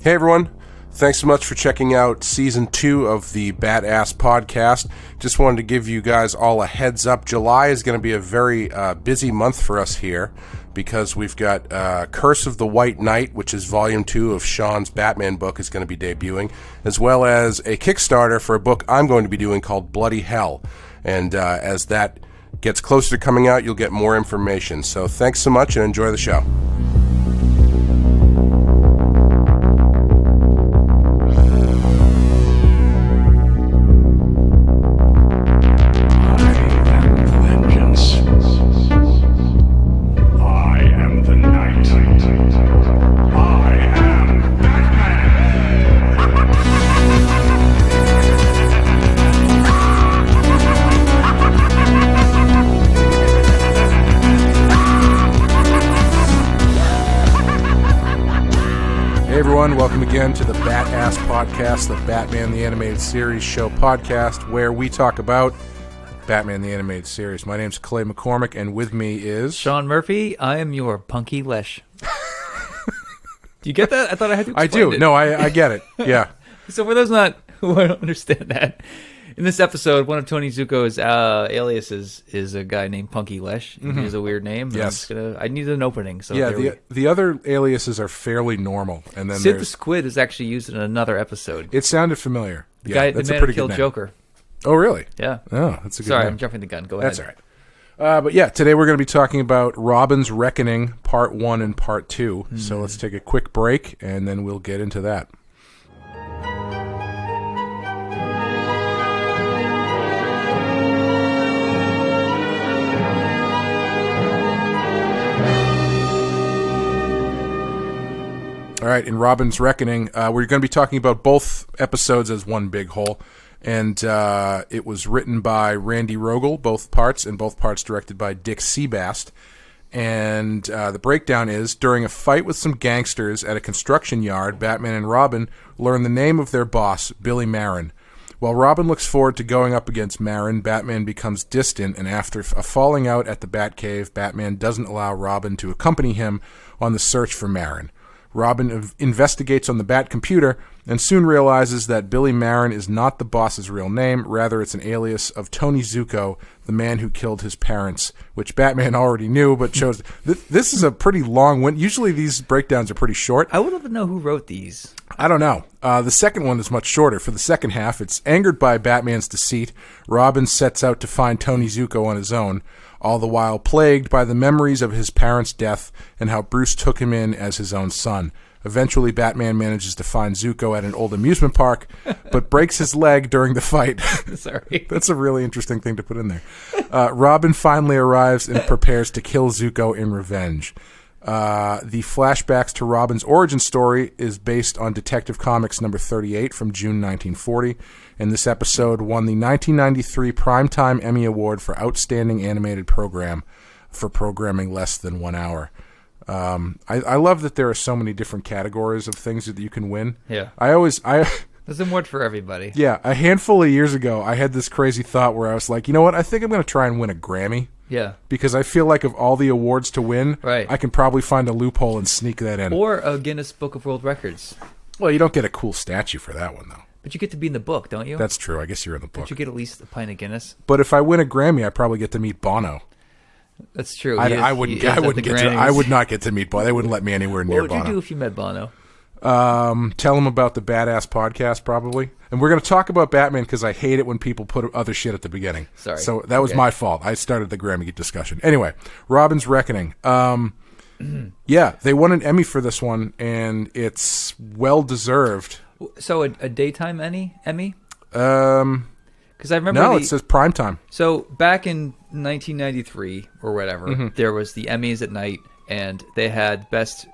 Hey everyone, thanks so much for checking out Season 2 of the BATTASS podcast. Just wanted to give you guys all a heads up. July is going to be a very busy month for us here because we've got Curse of the White Knight, which is Volume 2 of Sean's Batman book, is going to be debuting, as well as a Kickstarter for a book I'm going to be doing called Bloody Hell. And as that gets closer to coming out, you'll get more information. So thanks so much and enjoy the show. Welcome again to the BATTASS podcast, the Batman the Animated Series show podcast, where we talk about Batman the Animated Series. My name's Clay McCormick, and with me is... Sean Murphy. I am your punky lesh. Do you get that? I thought I had to explain I do. it. No, I get it. Yeah. So for those who don't understand that, in this episode, one of Tony Zucco's aliases is a guy named Punky Lesh. He has a weird name. Yes. I need an opening. So yeah, the other aliases are fairly normal. And then Sid the Squid is actually used in another episode. It sounded familiar. The guy, that's the man a pretty who killed good name. Joker. Oh, really? Yeah. Oh, that's a good Sorry, name. I'm jumping the gun. Go ahead. That's all right. But yeah, today we're going to be talking about Robin's Reckoning, Part 1 and Part 2. So let's take a quick break, and then we'll get into that. All right, in Robin's Reckoning, we're going to be talking about both episodes as one big whole, and it was written by Randy Rogel, both parts, and both parts directed by Dick Seabast. And the breakdown is, during a fight with some gangsters at a construction yard, Batman and Robin learn the name of their boss, Billy Marin. While Robin looks forward to going up against Marin, Batman becomes distant, and after a falling out at the Batcave, Batman doesn't allow Robin to accompany him on the search for Marin. Robin investigates on the Batcomputer and soon realizes that Billy Marin is not the boss's real name. Rather, it's an alias of Tony Zucco, the man who killed his parents, which Batman already knew, but chose. This is a pretty long one. Usually these breakdowns are pretty short. I would love to know who wrote these. I don't know. The second one is much shorter. For the second half, it's angered by Batman's deceit. Robin sets out to find Tony Zucco on his own, all the while plagued by the memories of his parents' death and how Bruce took him in as his own son. Eventually, Batman manages to find Zucco at an old amusement park, but breaks his leg during the fight. Sorry. That's a really interesting thing to put in there. Robin finally arrives and prepares to kill Zucco in revenge. The flashbacks to Robin's origin story is based on Detective Comics number 38 from June 1940, and this episode won the 1993 Primetime Emmy Award for Outstanding Animated Program for programming less than 1 hour. I love that there are so many different categories of things that you can win. Yeah. There's an award for everybody. Yeah, a handful of years ago, I had this crazy thought where I was like, you know what, I think I'm going to try and win a Grammy. Yeah. Because I feel like of all the awards to win, right, I can probably find a loophole and sneak that in. Or a Guinness Book of World Records. Well, you don't get a cool statue for that one, though. But you get to be in the book, don't you? That's true. I guess you're in the book. Don't you get at least a pint of Guinness? But if I win a Grammy, I probably get to meet Bono. That's true. I would not get to meet Bono. They wouldn't let me anywhere near Bono. What would you do if you met Bono? Tell him about the BATTASS podcast, probably. And we're going to talk about Batman because I hate it when people put other shit at the beginning. Sorry. So that was my fault. I started the Grammy discussion. Anyway, Robin's Reckoning. Yeah, they won an Emmy for this one, and it's well-deserved. So a daytime Emmy? Because I remember it says primetime. So back in 1993 or whatever, there was the Emmys at night, and they had best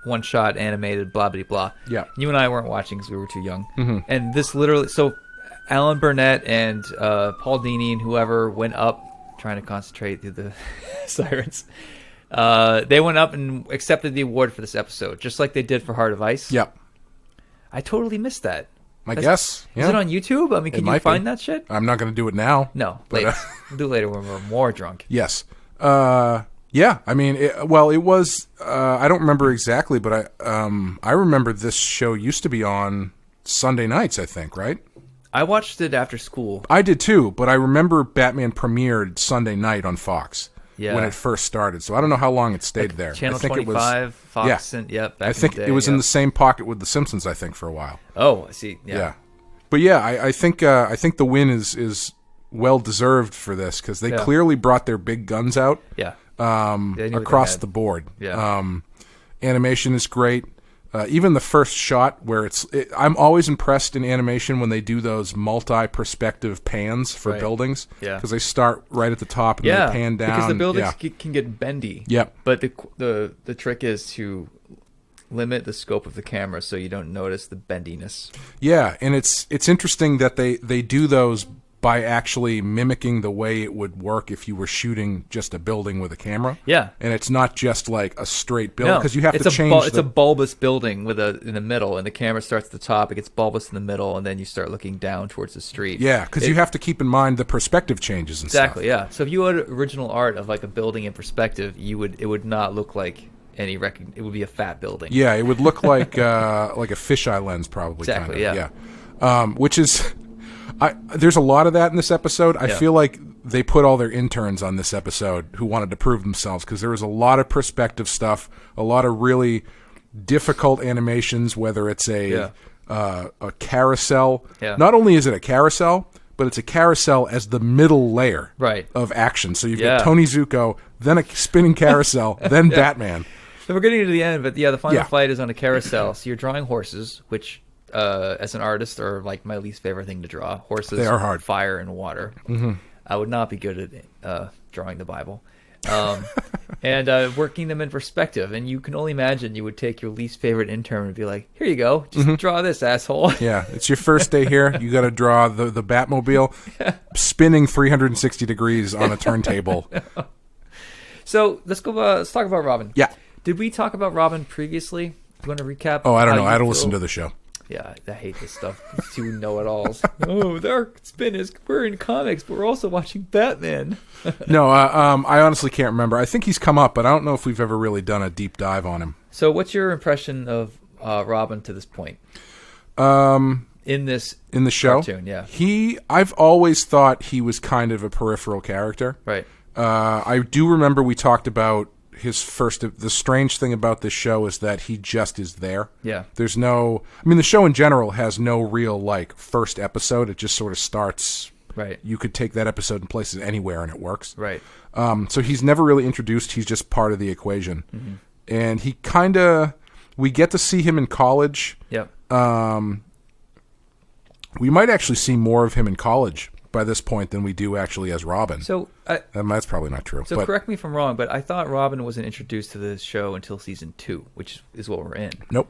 one-shot animated blah blah blah. Yeah, you and I weren't watching because we were too young. And this literally, so Alan Burnett and Paul Dini and whoever went up, trying to concentrate through the sirens. They went up and accepted the award for this episode, just like they did for Heart of Ice. Yep. I totally missed that. I guess. Yeah. Is it on YouTube? I mean, can you find that shit? I'm not going to do it now. No, later. We'll do it later when we're more drunk. Yes. Yeah, I mean, it was. I don't remember exactly, but I remember this show used to be on Sunday nights, I think, right? I watched it after school. I did too, but I remember Batman premiered Sunday night on Fox when it first started. So I don't know how long it stayed there. Channel I think 25, it was, Fox, yeah. and back I think in the day, it was in the same pocket with The Simpsons, I think, for a while. Oh, I see. Yeah. But yeah, I think the win is well deserved for this because they clearly brought their big guns out. Yeah. Across the board. Yeah. Animation is great. Even the first shot where I'm always impressed in animation when they do those multi-perspective pans for buildings. Yeah. Because they start right at the top and they pan down. Because the buildings can get bendy. Yep. But the trick is to limit the scope of the camera so you don't notice the bendiness. Yeah, and it's interesting that they do those by actually mimicking the way it would work if you were shooting just a building with a camera. Yeah. And it's not just like a straight building because you have to change it's a bulbous building in the middle, and the camera starts at the top, it gets bulbous in the middle, and then you start looking down towards the street. Yeah, because you have to keep in mind the perspective changes and stuff. Exactly, yeah. So if you had original art of like a building in perspective, it would not look like it would be a fat building. Yeah, it would look like a fisheye lens probably. Exactly, kind of. Yeah. Which is... there's a lot of that in this episode. I feel like they put all their interns on this episode who wanted to prove themselves because there was a lot of perspective stuff, a lot of really difficult animations, whether it's a carousel. Yeah. Not only is it a carousel, but it's a carousel as the middle layer of action. So you've got Tony Zucco, then a spinning carousel, then Batman. So we're getting to the end, but the final fight is on a carousel. So you're drawing horses, which... as an artist, are like my least favorite thing to draw. Horses, they are hard. Fire, and water. Mm-hmm. I would not be good at drawing the Bible. And working them in perspective. And you can only imagine you would take your least favorite intern and be like, here you go, just draw this, asshole. Yeah, it's your first day here. You got to draw the Batmobile spinning 360 degrees on a turntable. So let's talk about Robin. Yeah. Did we talk about Robin previously? Do you want to recap? Oh, I don't know. I don't listen to the show. Yeah, I hate this stuff. It's too know-it-alls. Oh, their spin is we're in comics, but we're also watching Batman. No, I honestly can't remember. I think he's come up, but I don't know if we've ever really done a deep dive on him. So what's your impression of Robin to this point? In the show? Cartoon, yeah. I've always thought he was kind of a peripheral character. Right. I do remember we talked about the strange thing about this show is that he just is there. Yeah. There's no, I mean, the show in general has no real, first episode. It just sort of starts. Right. You could take that episode and place it anywhere and it works. Right. So he's never really introduced. He's just part of the equation. Mm-hmm. And he kind of, we get to see him in college. Yep. We might actually see more of him in college by this point than we do actually as Robin. So that's probably not true. So correct me if I'm wrong, but I thought Robin wasn't introduced to this show until season 2, which is what we're in. Nope.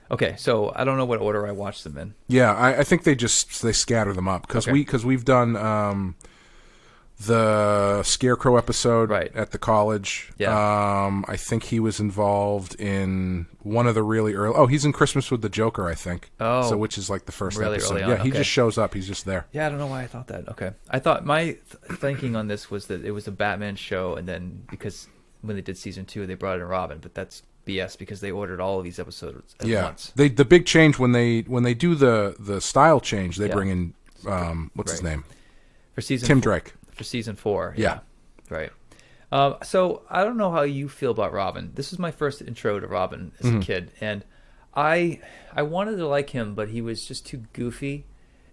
Okay, so I don't know what order I watched them in. Yeah, I think they scatter them up because we've done the Scarecrow episode at the college. Yeah. I think he was involved in one of the really early. Oh, he's in Christmas with the Joker, I think. Oh, so which is like the first really episode. Early on. Yeah, he just shows up. He's just there. Yeah, I don't know why I thought that. Okay, I thought my thinking on this was that it was a Batman show, and then because when they did season 2, they brought in Robin, but that's BS because they ordered all of these episodes at once. The big change when they do the style change, they bring in what's his name for season Tim Drake. For season 4, yeah. Right. So I don't know how you feel about Robin. This is my first intro to Robin as a kid, and I wanted to like him, but he was just too goofy,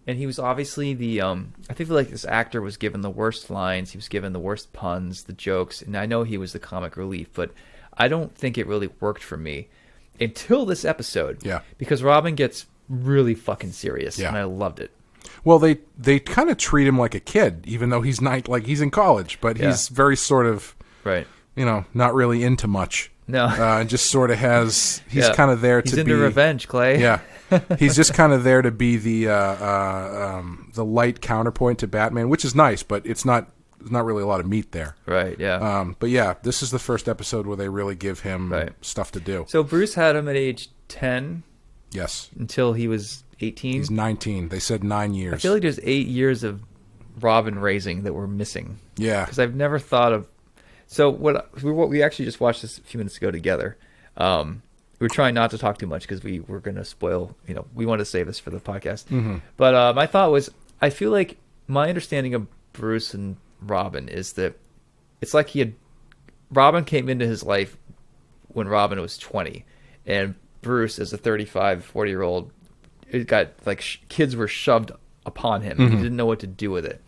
and he was obviously the I think this actor was given the worst lines, he was given the worst puns, the jokes, and I know he was the comic relief, but I don't think it really worked for me until this episode. Yeah. Because Robin gets really fucking serious, and I loved it. Well, they kind of treat him like a kid, even though he's not he's in college, but he's very sort of not really into much. No, and just sort of he's kind of there to be. He's into revenge, Clay. Yeah, he's just kind of there to be the light counterpoint to Batman, which is nice, but it's not. There's not really a lot of meat there. Right. Yeah. But yeah, this is the first episode where they really give him stuff to do. So Bruce had him at age 10. Yes. Until he was 18. He's 19. They said 9 years. I feel like there's 8 years of Robin raising that we're missing. Yeah. Because I've never thought of. So what we actually just watched this a few minutes ago together. We were trying not to talk too much because we were going to spoil. We want to save this for the podcast. Mm-hmm. But my thought was, I feel like my understanding of Bruce and Robin is that it's like Robin came into his life when Robin was 20, and Bruce, as a 35, 40-year-old, it got like kids were shoved upon him. Mm-hmm. He didn't know what to do with it.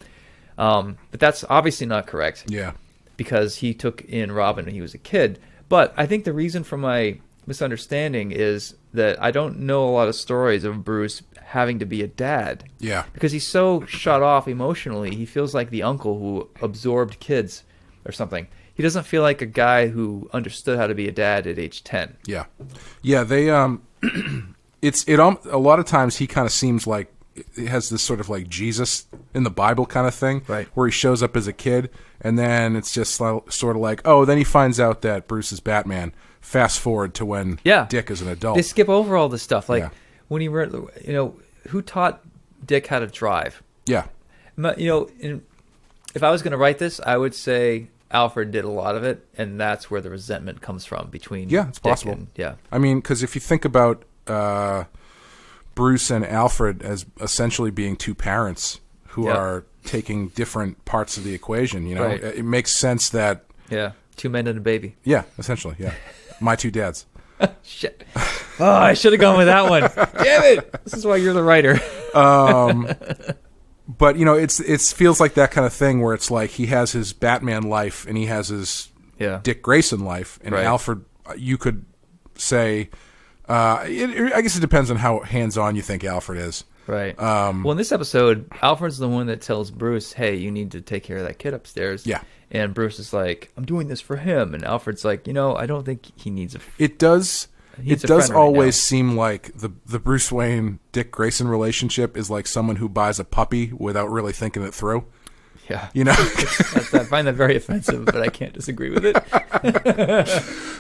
But that's obviously not correct. Yeah. Because he took in Robin when he was a kid. But I think the reason for my misunderstanding is that I don't know a lot of stories of Bruce having to be a dad. Yeah. Because he's so shut off emotionally. He feels like the uncle who absorbed kids or something. He doesn't feel like a guy who understood how to be a dad at age 10. Yeah. Yeah, they a lot of times he kind of seems like it has this sort of like Jesus in the Bible kind of thing, right? Where he shows up as a kid, and then it's just sort of like, oh, then he finds out that Bruce is Batman. Fast forward to when Dick is an adult. They skip over all this stuff, like when he were, who taught Dick how to drive? Yeah, if I was going to write this, I would say Alfred did a lot of it, and that's where the resentment comes from between. Yeah, it's Dick possible. And, I mean, because if you think about Bruce and Alfred as essentially being two parents who are taking different parts of the equation, right. It makes sense that... Yeah, 2 men and a baby. Yeah, essentially, yeah. My two dads. Shit. Oh, I should have gone with that one. Damn it! This is why you're the writer. But, it feels like that kind of thing where it's like he has his Batman life and he has his Dick Grayson life. And Alfred, you could say... I guess it depends on how hands-on you think Alfred is. Right. Well, in this episode, Alfred's the one that tells Bruce, hey, you need to take care of that kid upstairs. Yeah. And Bruce is like, I'm doing this for him. And Alfred's like, I don't think he needs a... It does always seem like the Bruce Wayne, Dick Grayson relationship is like someone who buys a puppy without really thinking it through. Yeah. I find that very offensive, but I can't disagree with it. As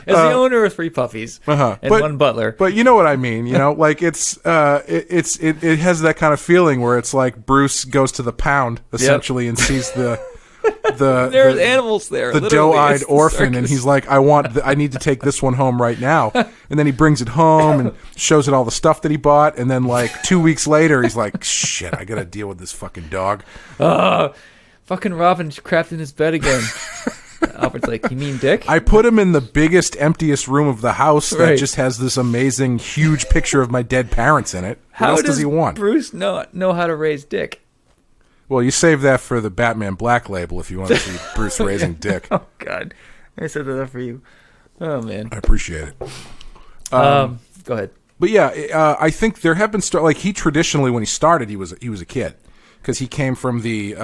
the owner of 3 puppies and 1 butler. But you know what I mean, like it has that kind of feeling where it's like Bruce goes to the pound essentially and sees there's animals there. The doe-eyed orphan, and he's like, I need to take this one home right now. And then he brings it home and shows it all the stuff that he bought, and then like 2 weeks later he's like, shit, I gotta deal with this fucking dog. Fucking Robin crapped in his bed again. Alfred's like, you mean Dick? I put him in the biggest, emptiest room of the house that just has this amazing, huge picture of my dead parents in it. What else does he want? Bruce know how to raise Dick? Well, you save that for the Batman Black Label if you want to see Bruce raising Dick. Oh, God. I said that for you. Oh, man. I appreciate it. Go ahead. But yeah, I think there have been like he traditionally, when he started, he was a kid. Because he came from the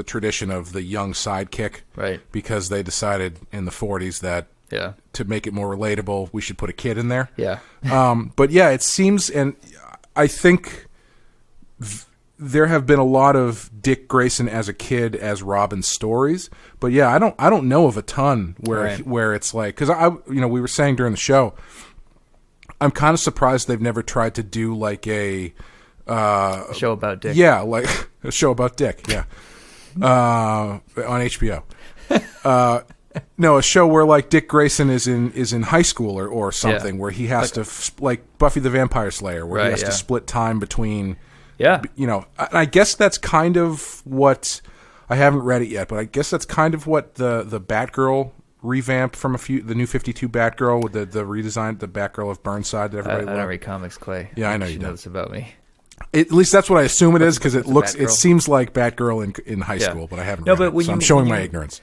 tradition of the young sidekick, right? Because they decided in the 40s that to make it more relatable, we should put a kid in there. Yeah. But yeah, it seems, and I think there have been a lot of Dick Grayson as a kid as Robin stories. But yeah, I don't know of a ton where it's like, because we were saying during the show, I'm kind of surprised they've never tried to do like a show about Dick. Yeah, like a show about Dick. Yeah, on HBO. No, a show where like Dick Grayson is in high school or something, where he has to like Buffy the Vampire Slayer, where he has to split time between. Yeah, I guess that's kind of what I haven't read it yet, but I guess that's kind of what the Batgirl revamp from the New 52 Batgirl with the redesigned the Batgirl of Burnside that everybody loved. I don't read comics, Clay. Yeah, I know you know this about me. At least that's what I assume it is, because it seems like Batgirl in high school, but I haven't read it, so I'm showing my ignorance.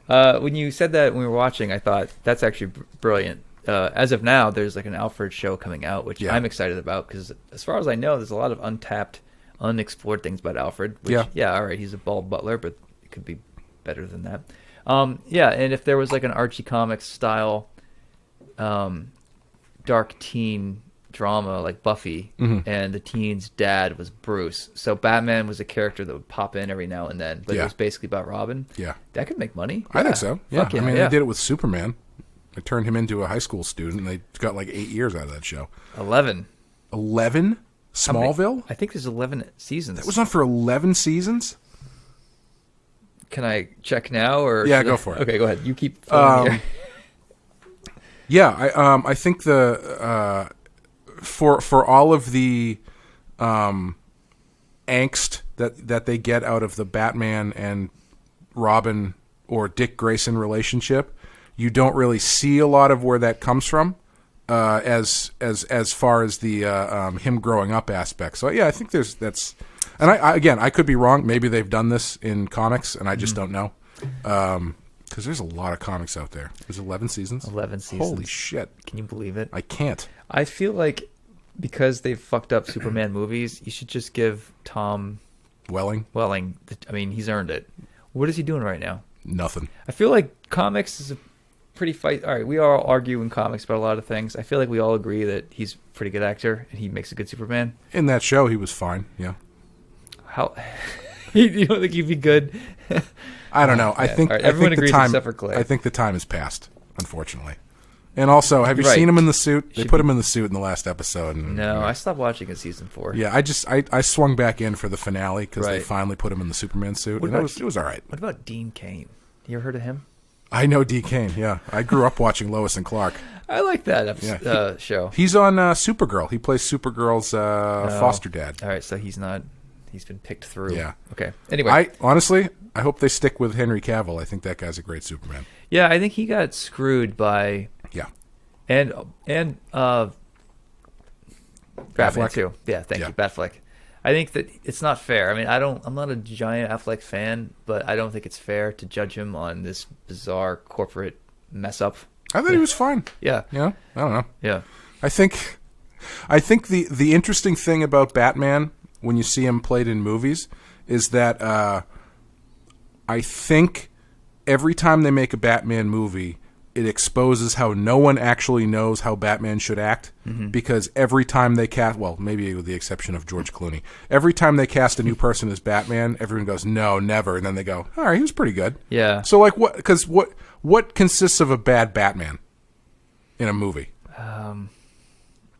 When you said that when we were watching, I thought that's actually brilliant. As of now, there's like an Alfred show coming out, which I'm excited about, because as far as I know, there's a lot of untapped, unexplored things about Alfred. Which, all right, he's a bald butler, but it could be better than that. And if there was like an Archie Comics style dark teen drama like Buffy, and the teen's dad was Bruce, so Batman was a character that would pop in every now and then, but it was basically about Robin. That could make money. I think so. I mean, they did it with Superman. They turned him into a high school student, and they got like 8 years out of that show. 11 Smallville? I think there's 11 seasons. That was on for 11 seasons? Can I check now or? Yeah, go for it. Okay, go ahead. You keep. Here. Yeah, I think the for all of the angst that they get out of the Batman and Robin or Dick Grayson relationship, you don't really see a lot of where that comes from, as far as the him growing up aspect. So yeah, I think that's, and I could be wrong. Maybe they've done this in comics, and I just don't know. Because there's a lot of comics out there. There's 11 seasons. 11 seasons. Holy shit! Can you believe it? I can't. I feel like because they've fucked up Superman movies, you should just give Tom Welling. I mean, he's earned it. What is he doing right now? Nothing. I feel like comics is a pretty fight. All right, we all argue in comics about a lot of things. I feel like we all agree that he's a pretty good actor and he makes a good Superman. In that show, he was fine. Yeah. How? You don't think he'd be good? I don't know. I think right, everyone I think agrees the time, except for Clay. I think the time has passed, unfortunately. And also, have you seen him in the suit? They put him in the suit in the last episode. And, no, I stopped watching in season 4. Yeah, I swung back in for the finale because they finally put him in the Superman suit, and it was all right. What about Dean Cain? You ever heard of him? I know Dean Cain. Yeah, I grew up watching Lois and Clark. I like that show. He's on Supergirl. He plays Supergirl's foster dad. All right, so he's not. He's been picked through. Yeah. Okay. Anyway, I hope they stick with Henry Cavill. I think that guy's a great Superman. Yeah, I think he got screwed by. Yeah. And Batman Affleck. too. Yeah, thank you, Batfleck. I think that it's not fair. I mean, I'm not a giant Affleck fan, but I don't think it's fair to judge him on this bizarre corporate mess up. I thought he was fine. Yeah. Yeah. I don't know. Yeah. I think the interesting thing about Batman when you see him played in movies is that I think every time they make a Batman movie, it exposes how no one actually knows how Batman should act, because every time they cast, well, maybe with the exception of George Clooney, every time they cast a new person as Batman, everyone goes, no, never, and then they go, all right, he was pretty good. Yeah. So, like, what consists of a bad Batman in a movie? I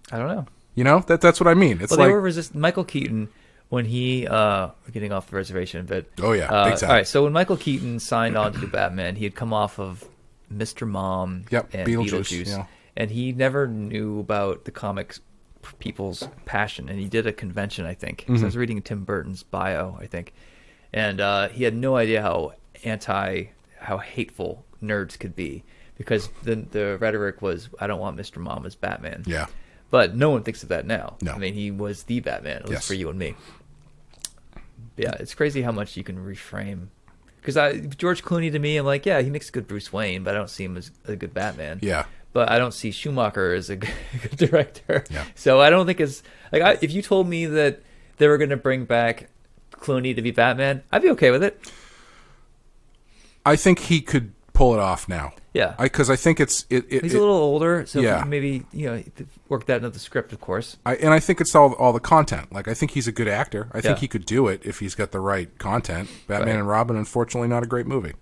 don't know. You know, that's what I mean. It's they were Michael Keaton when he we're getting off the reservation a bit. Oh yeah, big time. All right, so when Michael Keaton signed on to do Batman, he had come off of Mr. Mom and Beetlejuice. Yeah. And he never knew about the comics people's passion. And he did a convention, I think. So I was reading Tim Burton's bio, I think. And he had no idea how hateful nerds could be. Because the rhetoric was, I don't want Mr. Mom as Batman. Yeah. But no one thinks of that now. No. I mean, he was the Batman, at least for you and me. Yeah, it's crazy how much you can reframe. Because George Clooney, to me, I'm like, yeah, he makes a good Bruce Wayne, but I don't see him as a good Batman. Yeah. But I don't see Schumacher as a good director. Yeah. So I don't think it's... like if you told me that they were going to bring back Clooney to be Batman, I'd be okay with it. I think he could pull it off now. Yeah. Because I think he's a little older, so maybe work that into the script, of course. I think it's all the content. Like, I think he's a good actor. I think he could do it if he's got the right content. Batman and Robin, unfortunately, not a great movie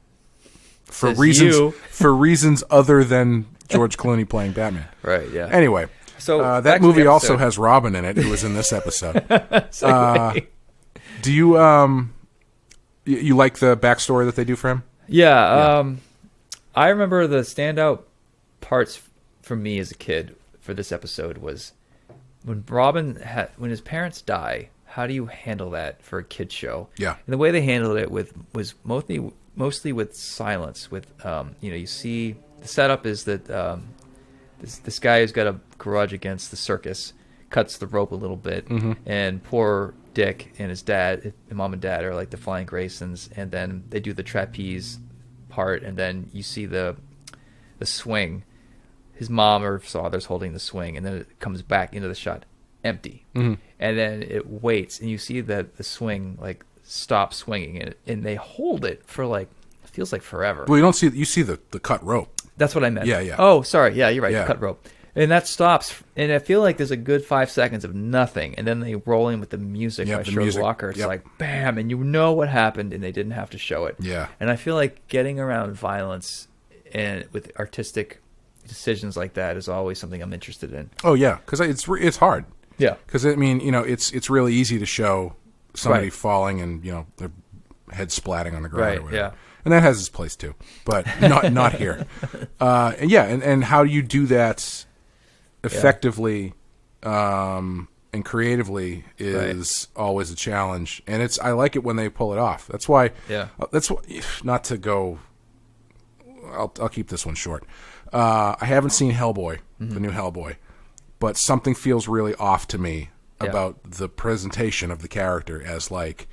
for reasons other than George Clooney playing Batman. Right. Yeah. Anyway, so that movie also has Robin in it, who was in this episode. Do you you like the backstory that they do for him? Yeah. I remember the standout parts for me as a kid for this episode was when when his parents die. How do you handle that for a kid's show? Yeah. And the way they handled it was mostly with silence. With you see the setup is that this guy who's got a grudge against the circus cuts the rope a little bit, and poor Dick and his mom and dad are like the Flying Graysons, and then they do the trapeze part, and then you see the swing. His mom or father's holding the swing, and then it comes back into the shot empty, and then it waits, and you see that the swing like stops swinging, and they hold it for like it feels like forever. Well, you see the cut rope. That's what I meant. Yeah. Oh, sorry. Yeah, you're right. The cut rope. And that stops, and I feel like there's a good 5 seconds of nothing, and then they roll in with the music by Sherwood Walker. It's like, bam, and you know what happened, and they didn't have to show it. Yeah. And I feel like getting around violence and with artistic decisions like that is always something I'm interested in. Oh, yeah, because it's hard. Yeah. Because, I mean, it's really easy to show somebody falling and, they're head splatting on the ground or Right, whatever. yeah. And that has its place too, but not here. And how do you do that effectively and creatively is always a challenge. And I like it when they pull it off. That's why. Yeah. Not to go. I'll keep this one short. I haven't seen Hellboy, the new Hellboy, but something feels really off to me about the presentation of the character as like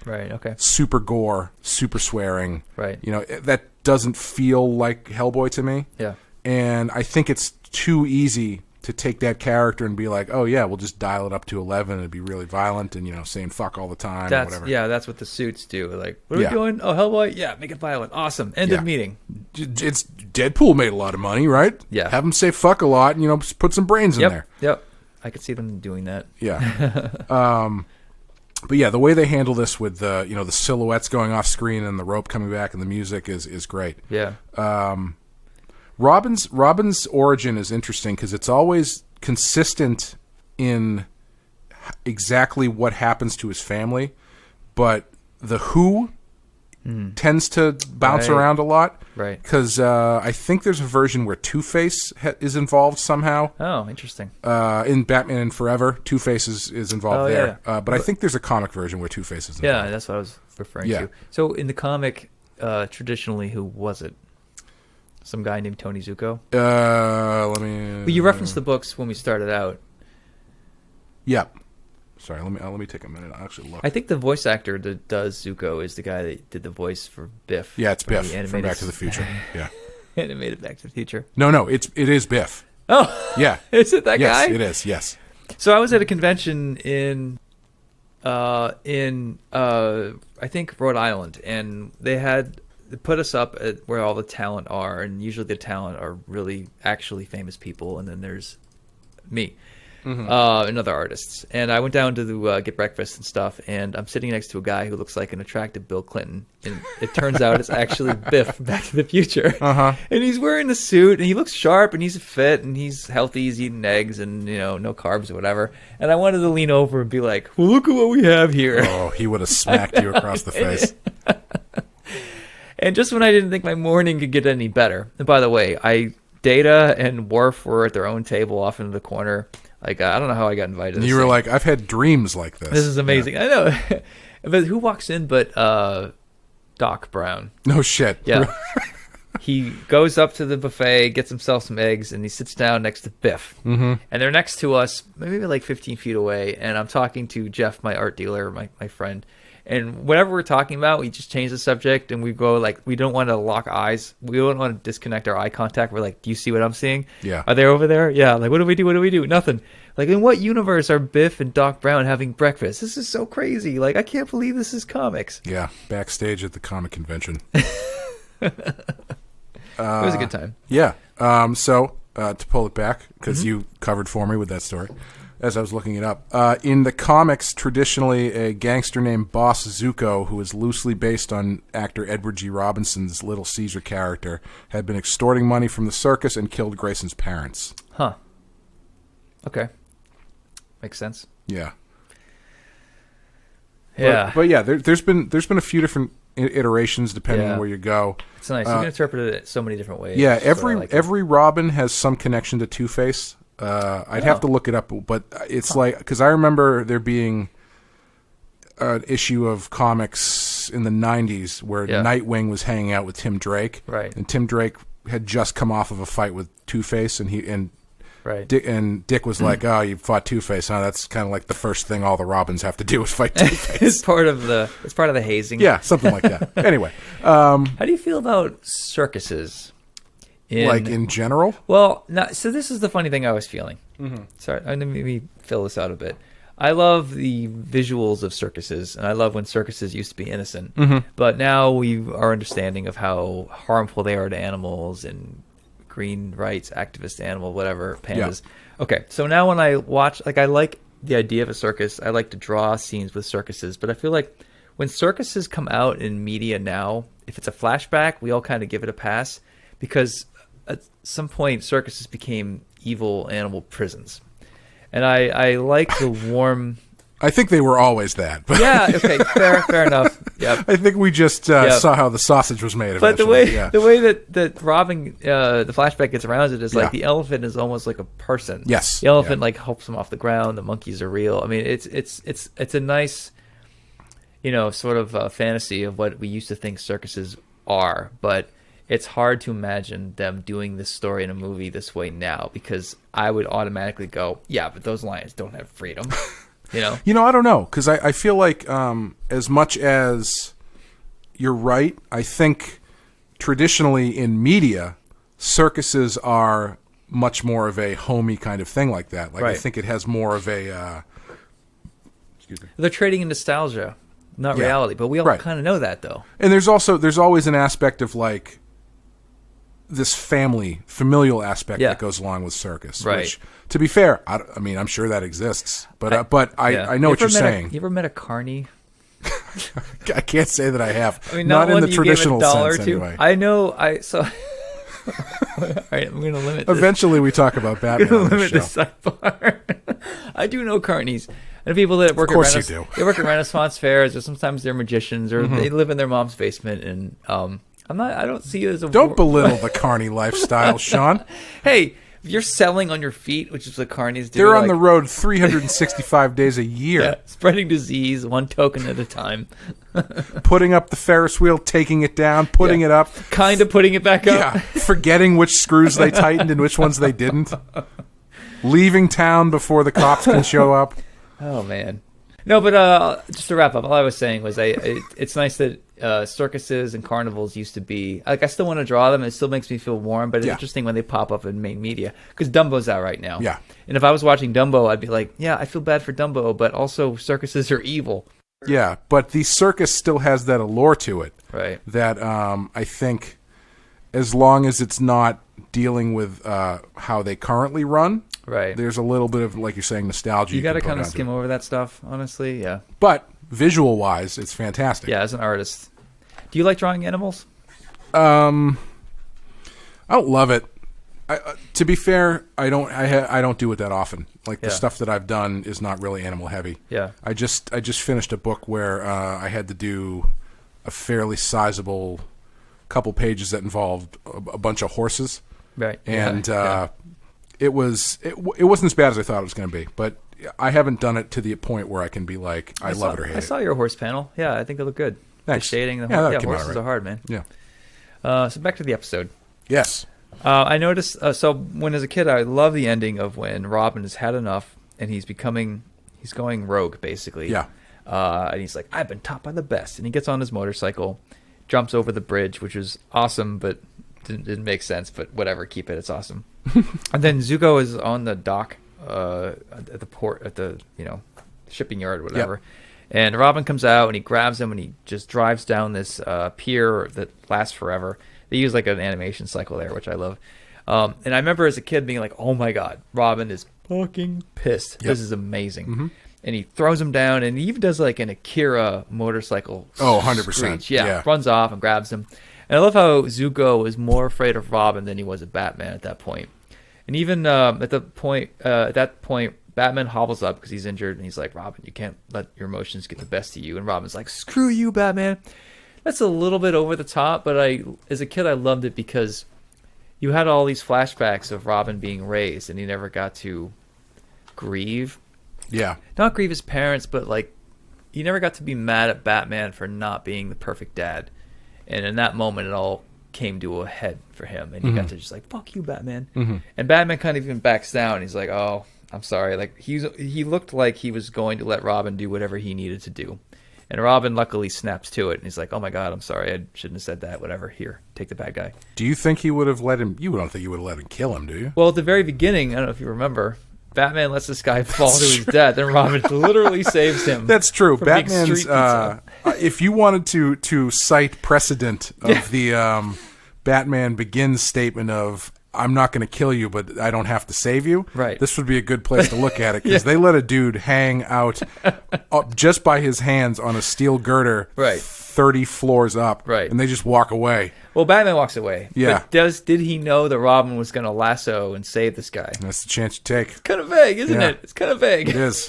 super gore, super swearing. Right. You know, that doesn't feel like Hellboy to me. Yeah. And I think it's too easy to take that character and be like, oh yeah, we'll just dial it up to 11 and be really violent and, you know, saying fuck all the time or whatever. Yeah, that's what the suits do. Like, what are we doing? Oh, Hellboy? Yeah, make it violent. Awesome. End of meeting. It's Deadpool made a lot of money, right? Yeah. Have him say fuck a lot and, you know, put some brains in there. Yep. I could see them doing that. Yeah. But yeah, the way they handle this with the, you know, the silhouettes going off screen and the rope coming back and the music is great. Yeah. Robin's origin is interesting because it's always consistent in exactly what happens to his family, but the who tends to bounce around a lot. Right. Because I think there's a version where Two-Face is involved somehow. Oh, interesting. In Batman and Forever, Two-Face is involved there. Yeah. But I think there's a comic version where Two-Face is involved. Yeah, that's what I was referring to. So in the comic, traditionally, who was it? Some guy named Tony Zucco? Let me... Well, you referenced the books when we started out. Yeah. Sorry, let me take a minute. I'll actually look. I think the voice actor that does Zucco is the guy that did the voice for Biff. Yeah, it's Biff from Back to the Future. Yeah. Animated Back to the Future. No, it is Biff. Oh. Yeah. Is it that guy? Yes, it is, yes. So I was at a convention in I think Rhode Island, and they put us up at where all the talent are, and usually the talent are really actually famous people, and then there's me and other artists. And I went down to get breakfast and stuff, and I'm sitting next to a guy who looks like an attractive Bill Clinton, and it turns out it's actually Biff from Back to the Future. And he's wearing the suit, and he looks sharp, and he's fit, and he's healthy, he's eating eggs and, you know, no carbs or whatever. And I wanted to lean over and be like, well, look at what we have here. Oh, he would have smacked you across the face. And just when I didn't think my morning could get any better. And by the way, Data and Worf were at their own table off in the corner. Like, I don't know how I got invited. And you were like, I've had dreams like this. This is amazing. Yeah. I know. But who walks in but Doc Brown? No shit. Yeah. He goes up to the buffet, gets himself some eggs, and he sits down next to Biff. And they're next to us, maybe like 15 feet away. And I'm talking to Jeff, my art dealer, my friend. And whatever we're talking about, we just change the subject, and we go like, we don't want to lock eyes. We don't want to disconnect our eye contact. We're like, do you see what I'm seeing? Yeah. Are they over there? Yeah. Like, what do we do? What do we do? Nothing. Like, in what universe are Biff and Doc Brown having breakfast? This is so crazy. Like, I can't believe this is comics. Yeah. Backstage at the comic convention. It was a good time. Yeah. So to pull it back, because you covered for me with that story, as I was looking it up. In the comics, traditionally, a gangster named Boss Zucco, who is loosely based on actor Edward G. Robinson's Little Caesar character, had been extorting money from the circus and killed Grayson's parents. Huh. Okay. Makes sense. Yeah. Yeah. But yeah, there's been a few different iterations depending on where you go. It's nice. You can interpret it so many different ways. Yeah, every Robin has some connection to Two-Face. I'd have to look it up, but it's like, because I remember there being an issue of comics in the 90s where Nightwing was hanging out with Tim Drake. Right. And Tim Drake had just come off of a fight with Two-Face, and Dick was like, "Oh, you fought Two-Face, huh? That's kind of like the first thing all the Robins have to do is fight Two-Face." It's part of the hazing. Yeah, something like that. Anyway, how do you feel about circuses? In general? Well, so this is the funny thing I was feeling. Sorry, let me fill this out a bit. I love the visuals of circuses, and I love when circuses used to be innocent. But now we are understanding of how harmful they are to animals and green rights activist animal, whatever, pandas. Yeah. Okay, so now when I watch, I like the idea of a circus. I like to draw scenes with circuses, but I feel like when circuses come out in media now, if it's a flashback, we all kind of give it a pass because at some point circuses became evil animal prisons. And I like the warm... I think they were always that. But yeah, okay, fair enough. Yep. I think we just saw how the sausage was made. But Eventually. the way that Robin, the flashback gets around it is like Yeah. the elephant is almost like a person. Yes. The elephant like helps him off the ground. The monkeys are real. I mean, it's a nice, sort of fantasy of what we used to think circuses are, but it's hard to imagine them doing this story in a movie this way now, because I would automatically go, yeah, but those lions don't have freedom. I don't know, because I feel like as much as you're right, I think traditionally in media, circuses are much more of a homey kind of thing like that. Like Right. I think it has more of a. Excuse me. They're trading in nostalgia, not reality. But we all Right. kind of know that, though. And there's always an aspect of like this familial aspect that goes along with circus. Right. Which, to be fair, I mean, I'm sure that exists, but I know what you're saying. You ever met a carny? I can't say that I have. I mean, not in one the you gave traditional $1 sense, to. anyway. I know. All right, I'm going to limit this. Eventually, we talk about Batman. I'm on going to this limit show. this sidebar. I do know carnies. And people that work Of course at you do. They work at Renaissance fairs, or sometimes they're magicians, or they live in their mom's basement. And I don't see it as a. Don't belittle the carny lifestyle, Sean. Hey, if you're selling on your feet, which is what carnies do. They're on the road 365 days a year, spreading disease one token at a time. putting up the Ferris wheel, taking it down, putting it up, Kind of putting it back up. yeah, forgetting which screws they tightened and which ones they didn't, leaving town before the cops can show up. Oh man, no, but just to wrap up, all I was saying was it's nice that circuses and carnivals used to be like, I still want to draw them. It still makes me feel warm, but it's interesting when they pop up in main media, because Dumbo's out right now. Yeah, and if I was watching Dumbo, I'd be like, yeah, I feel bad for Dumbo, but also circuses are evil. yeah, but the circus still has that allure to it, Right? that I think, as long as it's not dealing with how they currently run. Right. There's a little bit of, like you're saying, nostalgia. You got to can put kind of onto skim it. over that stuff, honestly. Yeah. But visual-wise, it's fantastic. Yeah, as an artist. Do you like drawing animals? I don't love it. To be fair, I don't do it that often. Like the stuff that I've done is not really animal heavy. Yeah. I just finished a book where I had to do a fairly sizable couple pages that involved a bunch of horses. Right. And it wasn't as bad as I thought it was going to be, but I haven't done it to the point where I can be like, I love it or hate it. I saw your horse panel. Yeah, I think it looked good. Thanks. The shading. That came out horses right. are hard, man. Yeah. So back to the episode. Yes. I noticed. So when as a kid, I love the ending of when Robin has had enough and he's going rogue, basically. Yeah. And he's like, I've been taught by the best. And he gets on his motorcycle, jumps over the bridge, which is awesome, but didn't make sense. But whatever, keep it. It's awesome. And then Zuko is on the dock at the port, at the shipping yard, or whatever. Yep. And Robin comes out and he grabs him and he just drives down this pier that lasts forever. They use like an animation cycle there, which I love. And I remember as a kid being like, "Oh my god, Robin is fucking pissed. Yep. This is amazing." Mm-hmm. And he throws him down, and he even does like an Akira motorcycle. Oh, 100%. Yeah, runs off and grabs him. And I love how Zuko was more afraid of Robin than he was of Batman at that point. And even at that point, Batman hobbles up because he's injured, and he's like, "Robin, you can't let your emotions get the best of you." And Robin's like, "Screw you, Batman." That's a little bit over the top, but as a kid, I loved it because you had all these flashbacks of Robin being raised, and he never got to grieve. Yeah. Not grieve his parents, but like he never got to be mad at Batman for not being the perfect dad. And in that moment, it all came to a head for him, and he got to just like, "Fuck you, Batman." Mm-hmm. And Batman kind of even backs down. He's like, "Oh, I'm sorry." Like he looked like he was going to let Robin do whatever he needed to do. And Robin luckily snaps to it, and he's like, "Oh my god, I'm sorry. I shouldn't have said that. Whatever. Here, take the bad guy." Do you think he would have let him? You don't think he would have let him kill him, do you? Well, at the very beginning, I don't know if you remember, Batman lets this guy fall to his death, and Robin literally saves him. That's true. Batman's. If you wanted to cite precedent of the Batman Begins statement of "I'm not going to kill you, but I don't have to save you," right? This would be a good place to look at it, because they let a dude hang out just by his hands on a steel girder, right, 30 floors up, right, and they just walk away. Well, Batman walks away. Yeah. But did he know that Robin was going to lasso and save this guy? That's the chance you take. It's kind of vague, isn't it? It's kind of vague. It is.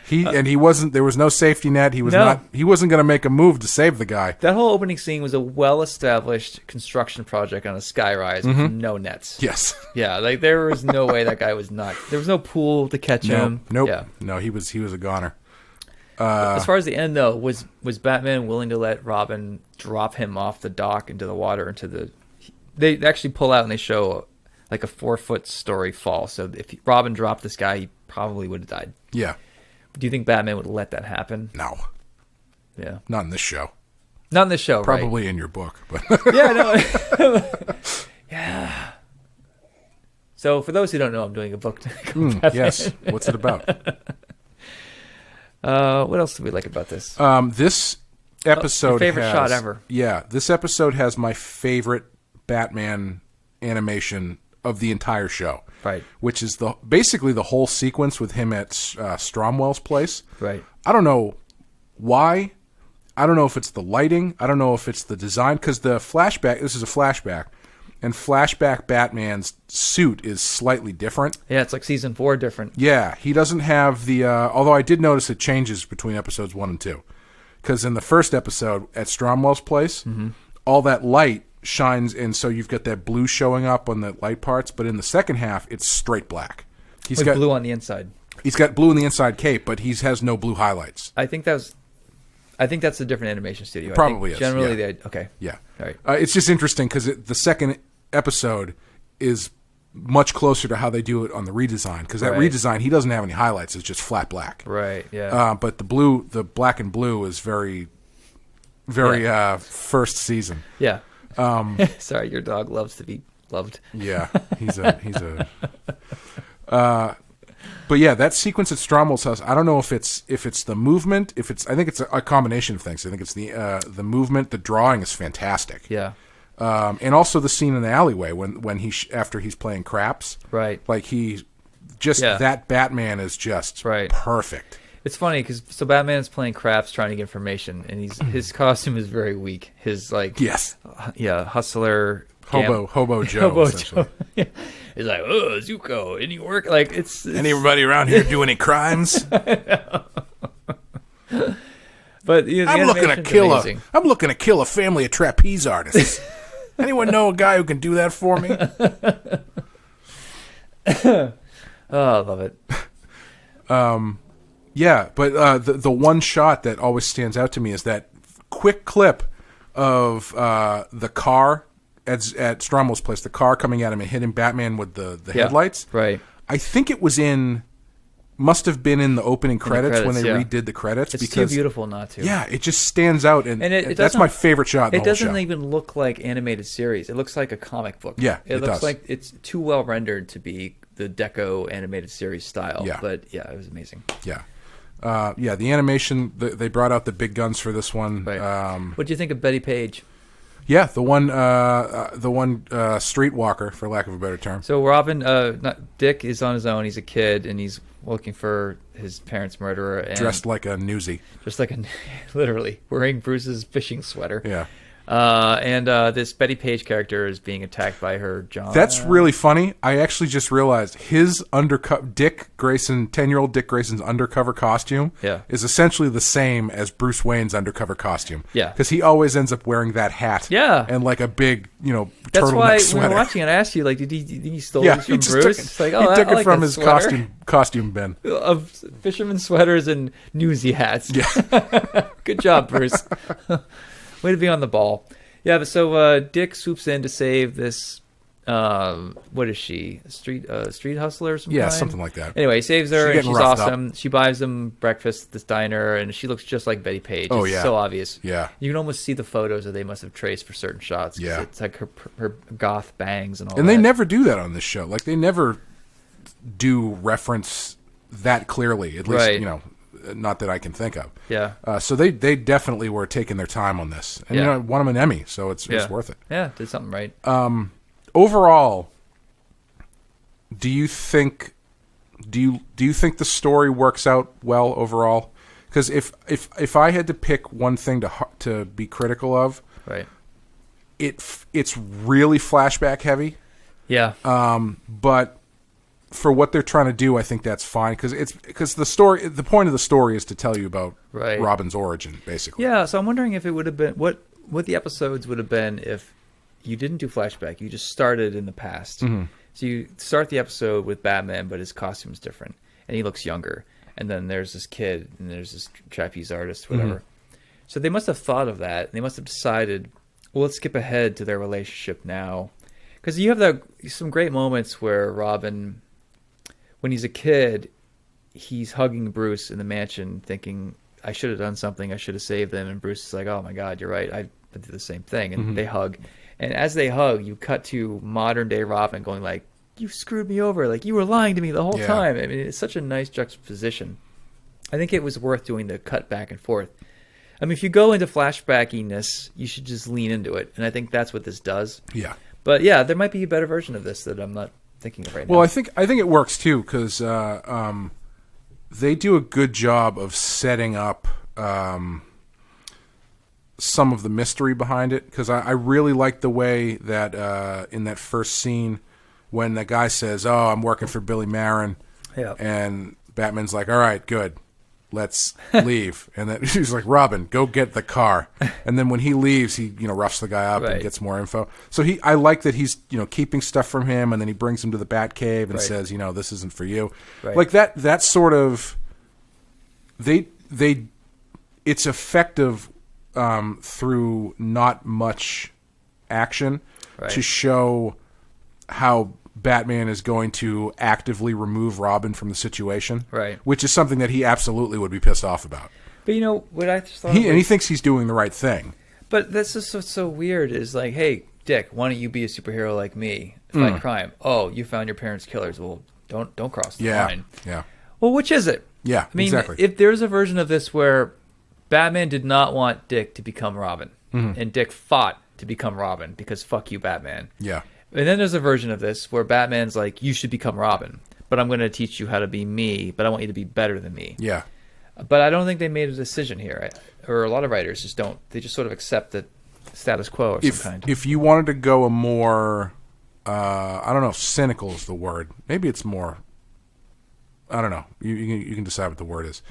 He wasn't. There was no safety net. He wasn't going to make a move to save the guy. That whole opening scene was a well-established construction project on a skyrise with no nets. Yes. Yeah, like there was no way that guy was not. There was no pool to catch him. Nope. Yeah. No, he was a goner. As far as the end though, was Batman willing to let Robin drop him off the dock into the water They actually pull out and they show like a 4-foot story fall. So if Robin dropped this guy, he probably would have died. Yeah. Do you think Batman would let that happen? No. Yeah. Not in this show. Not in this show, Probably in your book. But yeah, no. Yeah. So for those who don't know, I'm doing a book. Yes. What's it about? What else do we like about this? This episode your favorite shot ever. Yeah. This episode has my favorite Batman animation of the entire show. Right. Which is basically the whole sequence with him at Stromwell's place. Right. I don't know why. I don't know if it's the lighting. I don't know if it's the design. Because the flashback, this is a flashback. And flashback Batman's suit is slightly different. Yeah, it's like season 4 different. Yeah, he doesn't have the... although I did notice it changes between episodes 1 and 2. Because in the first episode at Stromwell's place, all that light shines in, so you've got that blue showing up on the light parts, but in the second half, it's straight black. He's got blue on the inside. He's got blue in the inside cape, but he has no blue highlights. I think that's a different animation studio. Probably is. Generally, yeah. Okay. Yeah. All right. It's just interesting because the second episode is much closer to how they do it on the redesign. Because that redesign, he doesn't have any highlights; it's just flat black. Right. Yeah. But the black and blue is very, very first season. Yeah. Sorry, your dog loves to be loved. Yeah, he's a. But yeah, that sequence at Stromwell's house. I don't know if it's the movement. I think it's a combination of things. I think it's the movement. The drawing is fantastic. Yeah. And also the scene in the alleyway when after he's playing craps. Right. Like that Batman is just perfect. It's funny because Batman's playing craps trying to get information, and his costume is very weak. His hustler hobo Joe. Hobo Joe. Yeah. He's like, oh, Zucco, any work? Like it's anybody around here do any crimes? But I'm looking to kill a family of trapeze artists. Anyone know a guy who can do that for me? Oh, I love it. Yeah, but the one shot that always stands out to me is that quick clip of the car at Stromwell's place, the car coming at him and hitting Batman with the headlights. Right. I think it must have been in the opening credits when they redid the credits. It's too beautiful not to. Yeah, it just stands out, and that's my favorite shot in the whole show. It doesn't even look like animated series. It looks like a comic book. Yeah, it looks like it's too well rendered to be the Deco animated series style. Yeah. But yeah, it was amazing. Yeah. The animation, they brought out the big guns for this one. Right. What do you think of Betty Page? Yeah, the one streetwalker, for lack of a better term. So Dick is on his own. He's a kid, and he's looking for his parents' murderer. And dressed like a newsie. Literally, wearing Bruce's fishing sweater. Yeah. And this Betty Page character is being attacked by her John. That's really funny. I actually just realized his 10-year-old Dick Grayson's undercover costume is essentially the same as Bruce Wayne's undercover costume. Yeah. Because he always ends up wearing that hat. Yeah. And like a big, turtleneck sweater. That's why when we were watching it, I asked you, like, did he stole this from Bruce? He took it from his costume bin. Of fisherman sweaters and newsy hats. Yeah. Good job, Bruce. Way to be on the ball. Yeah, but so Dick swoops in to save this, what is she? Street hustler or something? Yeah, something like that. Anyway, he saves her, and she's awesome. Up. She buys them breakfast at this diner, and she looks just like Betty Page. Oh, it's so obvious. Yeah. You can almost see the photos that they must have traced for certain shots. Yeah. It's like her goth bangs and all that. And they never do that on this show. Like, they never do reference that clearly, at least, not that I can think of. Yeah. So they definitely were taking their time on this, and won them an Emmy, so it's worth it. Yeah, did something right. Overall, do you think the story works out well overall? Because if I had to pick one thing to be critical of, right, it's really flashback heavy. Yeah. But for what they're trying to do, I think that's fine because the point of the story is to tell you about Robin's origin, basically. Yeah, so I'm wondering if it would have been what the episodes would have been if you didn't do flashback. You just started in the past. Mm-hmm. So you start the episode with Batman, but his costume's different, and he looks younger. And then there's this kid, and there's this trapeze artist, whatever. Mm-hmm. So they must have thought of that. They must have decided, well, let's skip ahead to their relationship now, because you have some great moments where Robin, when he's a kid, he's hugging Bruce in the mansion, thinking, I should have done something. I should have saved them. And Bruce is like, oh my God, you're right. I did the same thing. And they hug. And as they hug, you cut to modern day Robin going like, you screwed me over. Like, you were lying to me the whole time. I mean, it's such a nice juxtaposition. I think it was worth doing the cut back and forth. I mean, if you go into flashbackiness, you should just lean into it. And I think that's what this does. Yeah. But yeah, there might be a better version of this that I'm not thinking of right now. Well, I think it works too because they do a good job of setting up some of the mystery behind it. Because I really like the way that in that first scene when the guy says, "Oh, I'm working for Billy Marin," and Batman's like, "All right, good, let's leave." And then he's like, "Robin, go get the car." And then when he leaves, he roughs the guy up and gets more info. So I like that he's keeping stuff from him, and then he brings him to the Batcave and says, "This isn't for you." Right. Like that sort of it's effective through not much action to show how Batman is going to actively remove Robin from the situation, which is something that he absolutely would be pissed off about. But what I just thought, and he thinks he's doing the right thing. But that's just what's so weird is like, hey, Dick, why don't you be a superhero like me, fight crime? Oh, you found your parents' killers. Well, don't cross the line. Yeah. Well, which is it? Yeah, I mean, exactly. If there's a version of this where Batman did not want Dick to become Robin, and Dick fought to become Robin because fuck you, Batman. Yeah. And then there's a version of this where Batman's like, you should become Robin, but I'm going to teach you how to be me, but I want you to be better than me. Yeah. But I don't think they made a decision here, or a lot of writers just don't. They just sort of accept the status quo of some kind. If you wanted to go a more, I don't know if cynical is the word. Maybe it's more, I don't know. You can decide what the word is.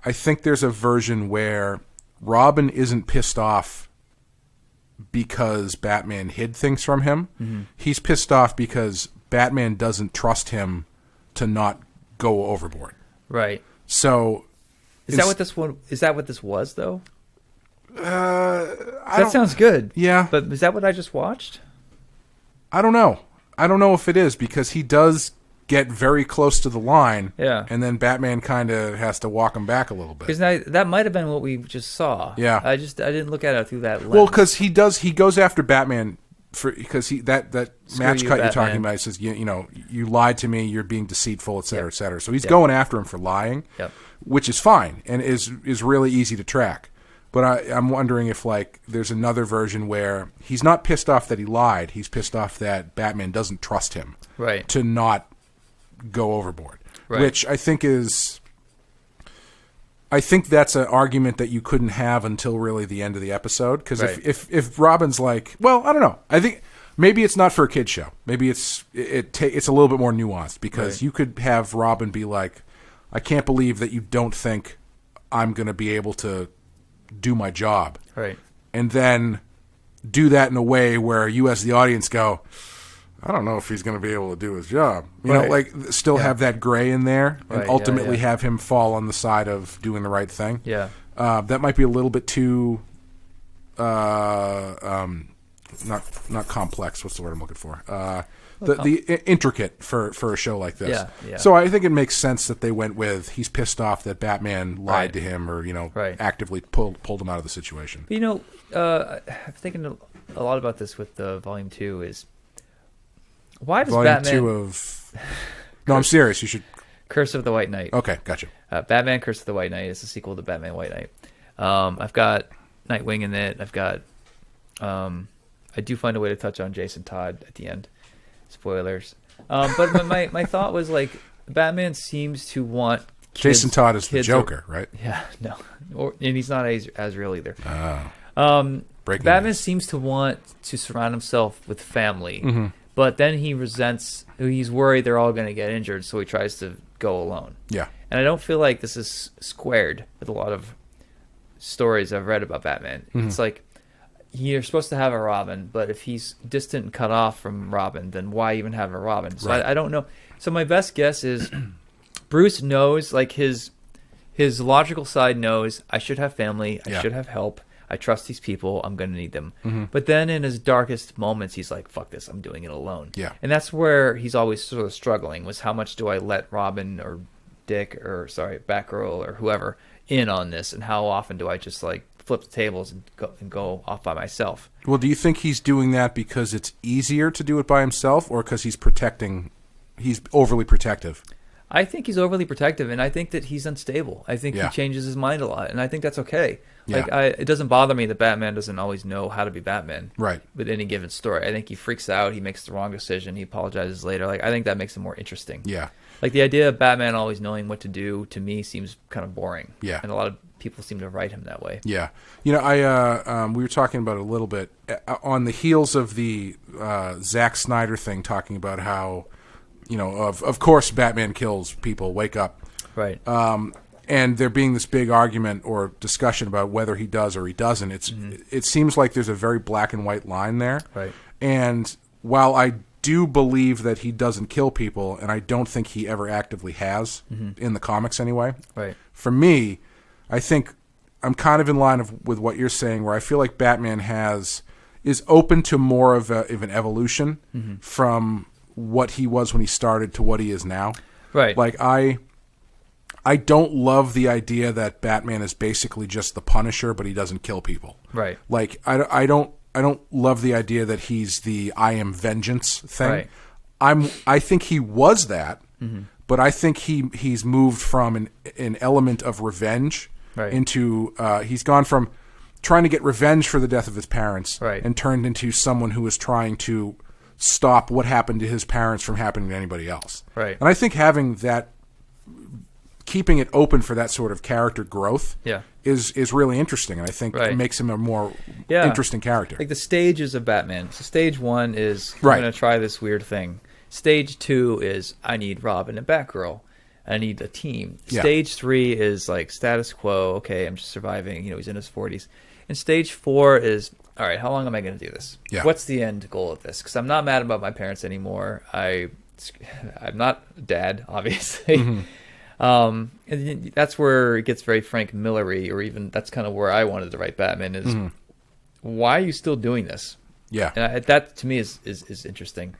I think there's a version where Robin isn't pissed off because Batman hid things from him. He's pissed off because Batman doesn't trust him to not go overboard. Right. So is that what this was though? That sounds good. Yeah. But is that what I just watched? I don't know. I don't know if it is because he does get very close to the line. Yeah. And then Batman kind of has to walk him back a little bit. Because that might have been what we just saw. Yeah. I didn't look at it through that lens. Well, because he goes after Batman because that match cut you're talking about. He says, you lied to me. You're being deceitful, et cetera, et cetera. So he's going after him for lying, which is fine and is really easy to track. But I'm wondering if there's another version where he's not pissed off that he lied. He's pissed off that Batman doesn't trust him to not go overboard, which I think that's an argument that you couldn't have until really the end of the episode. Because if Robin's like, well, I don't know. I think maybe it's not for a kid show. Maybe it's a little bit more nuanced because you could have Robin be like, I can't believe that you don't think I'm going to be able to do my job. Right. And then do that in a way where you as the audience go, I don't know if he's going to be able to do his job. You know, still have that gray in there and ultimately have him fall on the side of doing the right thing. Yeah. That might be a little bit too, not complex. What's the word I'm looking for? The intricate for a show like this. Yeah, yeah. So I think it makes sense that they went with he's pissed off that Batman lied to him or, actively pulled him out of the situation. But, I'm thinking a lot about this with Volume 2 is, why does Volume Batman... 2 of... No, I'm serious. You should... Curse of the White Knight. Okay, gotcha. Batman Curse of the White Knight is a sequel to Batman White Knight. I've got Nightwing in it. I've got... I do find a way to touch on Jason Todd at the end. Spoilers. But my thought was, Batman seems to want kids... Jason Todd is the Joker, right? Yeah, no. And he's not as real either. Breaking Batman news. seems to want to surround himself with family, But then he's worried they're all going to get injured, so he tries to go alone. Yeah. And I don't feel like this is squared with a lot of stories I've read about Batman. Mm-hmm. It's like, you're supposed to have a Robin, but if he's distant and cut off from Robin, then why even have a Robin? So Right. I don't know. So my best guess is Bruce knows, like his logical side knows, I should have family, I should have help, I trust these people, I'm going to need them. Mm-hmm. But then in his darkest moments, he's like, fuck this, I'm doing it alone. Yeah. And that's where he's always sort of struggling, was how much do I let Robin or Batgirl or whoever in on this, and how often do I just like flip the tables and go off by myself? Well, do you think he's doing that because it's easier to do it by himself, or because he's overly protective? I think he's overly protective, and I think that he's unstable. I think he changes his mind a lot, and I think that's okay. Yeah. Like, it doesn't bother me that Batman doesn't always know how to be Batman. Right. With any given story. I think he freaks out, he makes the wrong decision, he apologizes later. Like, I think that makes it more interesting. Yeah. Like, the idea of Batman always knowing what to do, to me, seems kind of boring. Yeah. And a lot of people seem to write him that way. Yeah. You know, we were talking about it a little bit on the heels of the Zack Snyder thing, talking about how, you know, of course Batman kills people, wake up. Right. And there being this big argument or discussion about whether he does or he doesn't. It seems like there's a very black and white line there. Right. And while I do believe that he doesn't kill people, and I don't think he ever actively has in the comics anyway. Right. For me, I think I'm kind of in line with what you're saying, where I feel like Batman is open to more of an evolution from what he was when he started to what he is now. Right. Like, I don't love the idea that Batman is basically just the Punisher, but he doesn't kill people. Right. Like, I don't love the idea that he's the I am vengeance thing. Right. I think he was that, but I think he's moved from an element of revenge into he's gone from trying to get revenge for the death of his parents and turned into someone who is trying to stop what happened to his parents from happening to anybody else. Right. And I think having that, keeping it open for that sort of character growth is really interesting, and I think it makes him a more interesting character. Like the stages of Batman. So stage 1 is, I'm going to try this weird thing. Stage 2 is, I need Robin and Batgirl. I need a team. Stage 3 is like status quo. Okay, I'm just surviving. You know, he's in his 40s. And stage 4 is, all right, how long am I going to do this? Yeah. What's the end goal of this? Because I'm not mad about my parents anymore. I'm not dad, obviously. And that's where it gets very Frank Miller-y, or even that's kind of where I wanted to write Batman is, why are you still doing this? Yeah. And that to me is interesting.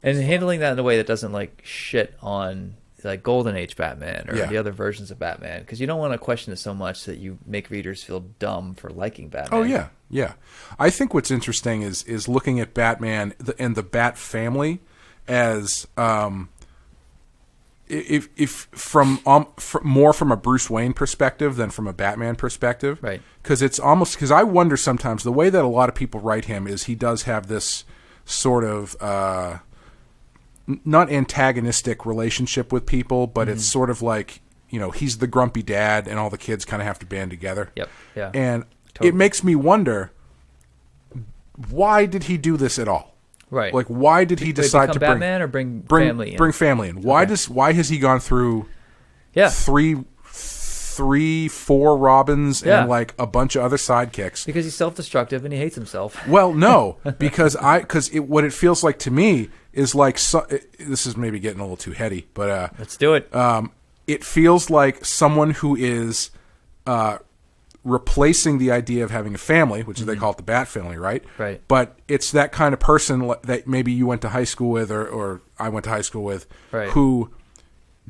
And handling that in a way that doesn't like shit on like Golden Age Batman or the other versions of Batman, because you don't want to question it so much that you make readers feel dumb for liking Batman. Oh yeah, yeah. I think what's interesting is looking at Batman and the Bat family as if from more from a Bruce Wayne perspective than from a Batman perspective, right? Because it's almost, because I wonder sometimes the way that a lot of people write him is he does have this sort of not antagonistic relationship with people, but it's sort of like, you know, he's the grumpy dad and all the kids kind of have to band together. Yep. Yeah. And it makes me wonder, why did he do this at all? Right. Like, why did he decide to bring Batman or bring family in? Bring family in. Why has he gone through three, 4 Robins and like a bunch of other sidekicks? Because he's self-destructive and he hates himself. Well, no, because what it feels like to me is like, this is maybe getting a little too heady, but let's do it. It feels like someone who is replacing the idea of having a family, which is they call it the Bat family, right? Right. But it's that kind of person that maybe you went to high school with, or I went to high school with, who